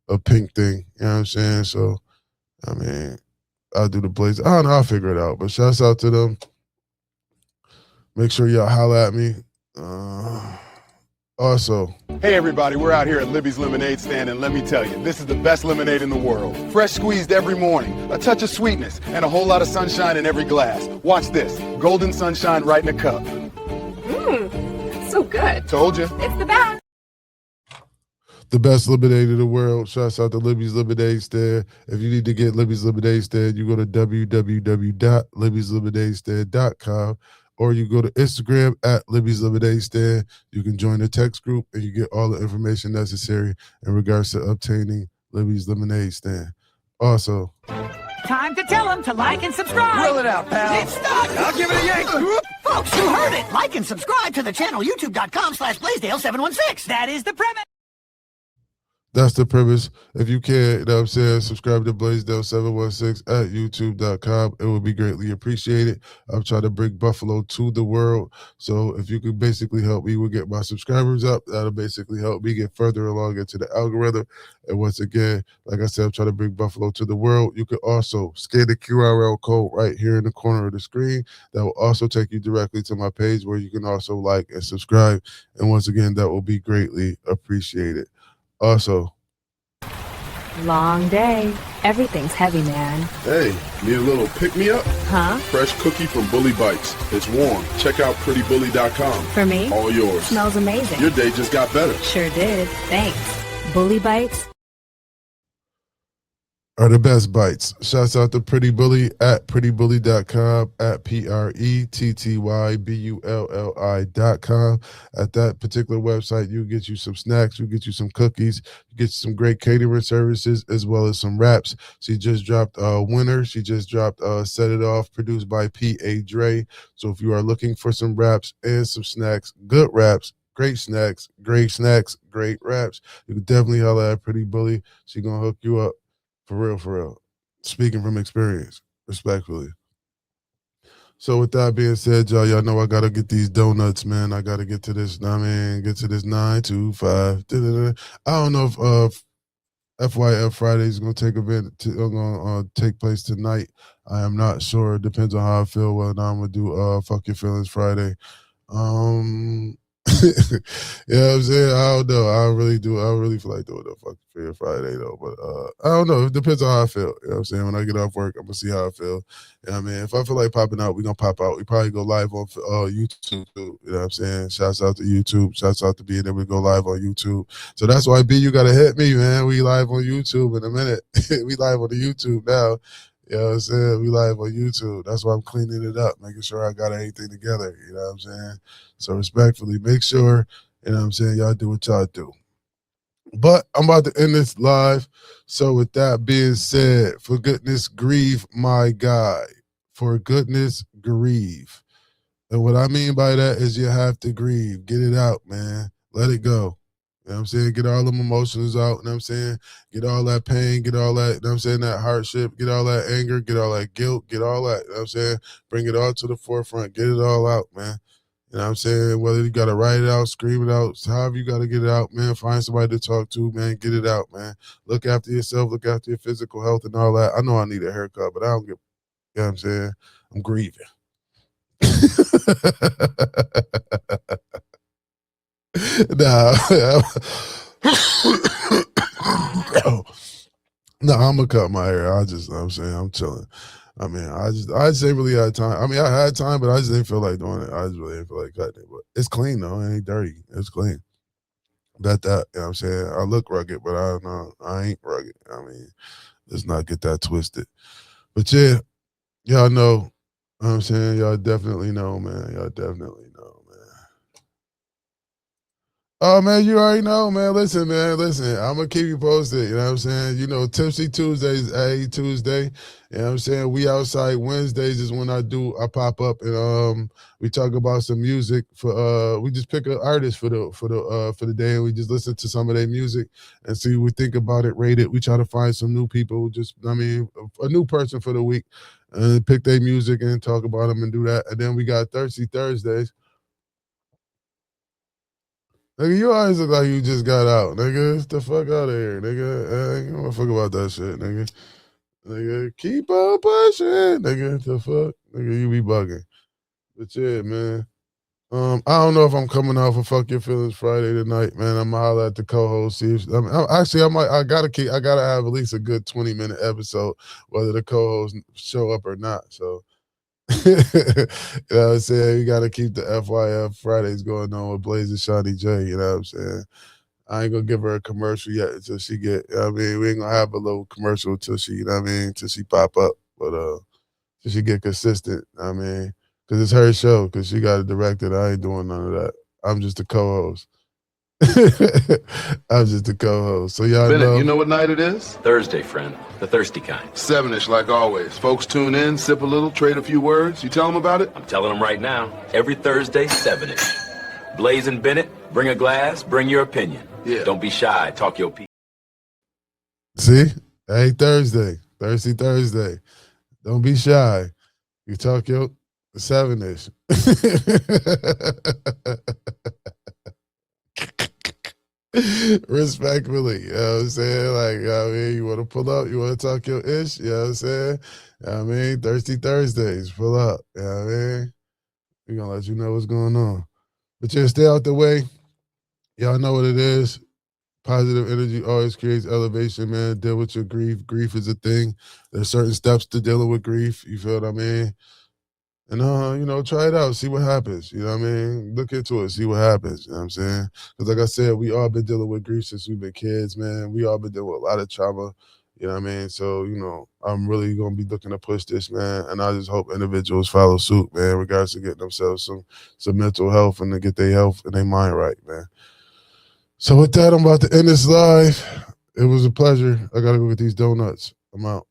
a pink thing. You know what I'm saying? So I mean, I'll do the blazer. I don't know. I'll figure it out. But shouts out to them. Make sure y'all holla at me. Also, hey everybody, we're out here at Libby's Lemonade Stand, and let me tell you, this is the best lemonade in the world. Fresh squeezed every morning, a touch of sweetness, and a whole lot of sunshine in every glass. Watch this, golden sunshine right in a cup. So good. Told you. It's the best. the best lemonade in the world. Shouts out to Libby's Lemonade Stand. If you need to get Libby's Lemonade Stand, you go to www.libbyslemonadestand.com, or you go to Instagram at Libby's Lemonade Stand. You can join the text group and you get all the information necessary in regards to obtaining Libby's Lemonade Stand. Also, time to tell them to like and subscribe. Roll it out, pal. It's stuck. I'll give it a yank. Folks, you heard it. Like and subscribe to the channel, youtube.com/Blaisdell716. That is the premise. that's the premise. If you can, you know what I'm saying, subscribe to Blaisdell716 at youtube.com. It would be greatly appreciated. I'm trying to bring Buffalo to the world. So if you could basically help me with get my subscribers up, that'll basically help me get further along into the algorithm. And once again, like I said, I'm trying to bring Buffalo to the world. You can also scan the QRL code right here in the corner of the screen. That will also take you directly to my page where you can also like and subscribe. And once again, that will be greatly appreciated. Also, long day. Everything's heavy, man. Hey, need a little pick-me-up? Huh? Fresh cookie from Bully Bites. It's warm. Check out prettybully.com. For me? All yours. Smells amazing. Your day just got better. Sure did. Thanks. Bully Bites are the best bites. Shouts out to Pretty Bully at prettybully.com, at PRETTYBULLI.com. At that particular website, you get you some snacks, you get you some cookies, you get some great catering services, as well as some raps. She just dropped Winner. She just dropped Set It Off, produced by P.A. Dre. So if you are looking for some raps and some snacks, good raps, great snacks, great raps, you can definitely holler at Pretty Bully. She gonna hook you up. For real. Speaking from experience, respectfully. So with that being said, y'all know I gotta get these donuts, man. I gotta get to this, get to this 925. I don't know if FYF Friday is gonna take place tonight. I am not sure. It depends on how I feel. Whether I'm gonna do Fuck Your Feelings Friday. You know what I'm saying? I don't know. I really feel like doing a Fuck Your Friday though. But I don't know. It depends on how I feel. You know what I'm saying? When I get off work, I'm gonna see how I feel. You know what I mean? If I feel like popping out, we're gonna pop out. We probably go live on YouTube too. You know what I'm saying? Shouts out to YouTube. Shouts out to being able to go live on YouTube. So that's why you gotta hit me, man. We live on YouTube in a minute. We live on the YouTube now. You know what I'm saying? We live on YouTube. That's why I'm cleaning it up, making sure I got everything together. You know what I'm saying? So respectfully, make sure, you know what I'm saying, y'all do what y'all do. But I'm about to end this live. So with that being said, for goodness, grieve, my guy. For goodness, grieve. And what I mean by that is you have to grieve. Get it out, man. Let it go. You know what I'm saying? Get all them emotions out, you know what I'm saying? Get all that pain, get all that, you know what I'm saying, that hardship, get all that anger, get all that guilt, get all that, you know what I'm saying? Bring it all to the forefront, get it all out, man. You know what I'm saying? Whether you got to write it out, scream it out, however you got to get it out, man. Find somebody to talk to, man. Get it out, man. Look after yourself, look after your physical health and all that. I know I need a haircut, but I don't get, you know what I'm saying? I'm grieving. Nah. No, I'm gonna cut my hair. I'm saying I'm chilling. I mean, I just ain't really had time. I mean, I had time, but I just didn't feel like doing it. I just really didn't feel like cutting it. But it's clean though. It ain't dirty. It's clean. That, you know what I'm saying? I look rugged, but I don't know. I ain't rugged. I mean, let's not get that twisted. But yeah, y'all know, you know what I'm saying? Y'all definitely know, man. Y'all definitely know, man. Oh man, you already know, man. Listen, man. Listen, I'm gonna keep you posted. You know what I'm saying? You know, Tipsy Tuesdays, a Tuesday. You know what I'm saying? We outside Wednesdays is when I pop up and we talk about some music for we just pick an artist for the day and we just listen to some of their music and see what we think about it, rate it. We try to find some new people, just a new person for the week and pick their music and talk about them and do that. And then we got Thirsty Thursdays. Nigga, you always look like you just got out, nigga. Get the fuck out of here, nigga. I ain't gonna fuck about that shit, nigga. Nigga, keep on pushing, nigga. The fuck? Nigga, you be bugging. But yeah, man. I don't know if I'm coming off of Fuck Your Feelings Friday tonight, man. I'm gonna holler at the co-host. See if I gotta have at least a good 20-minute episode, whether the co-hosts show up or not. So you know what I'm saying? You gotta keep the FYF Fridays going on with Blaze and Shawnee J, you know what I'm saying? I ain't gonna give her a commercial yet until she get, you know what I mean? We ain't gonna have a little commercial until she, you know what I mean, until she pop up. But till she get consistent, I mean, because it's her show, because she got it directed. I ain't doing none of that. I'm just the co-host. I'm just the co-host. So y'all Bennett, know. you know what night it is? Thursday, friend. The thirsty kind. 7-ish, like always. Folks tune in, sip a little, trade a few words. You tell them about it? I'm telling them right now. Every Thursday, 7-ish. Blaze and Bennett, bring a glass, bring your opinion. Yeah. Don't be shy. Talk your piece. See? Hey, Thirsty Thursday. Don't be shy. You talk your 7-ish. Respectfully, you know what I'm saying? Like, you know what I mean, you want to pull up, you want to talk your ish, you know what I'm saying? You know what I mean? Thirsty Thursdays, pull up, you know what I mean? We're going to let you know what's going on. But yeah, stay out the way. Y'all know what it is. Positive energy always creates elevation, man. Deal with your grief. Grief is a thing. There's certain steps to dealing with grief. You feel what I mean? And, you know, try it out. See what happens. You know what I mean? Look into it. See what happens. You know what I'm saying? Because like I said, we all been dealing with grief since we've been kids, man. We all been dealing with a lot of trauma. You know what I mean? So, you know, I'm really going to be looking to push this, man. And I just hope individuals follow suit, man, regards to getting themselves some mental health and to get their health and their mind right, man. So with that, I'm about to end this live. It was a pleasure. I got to go get these donuts. I'm out.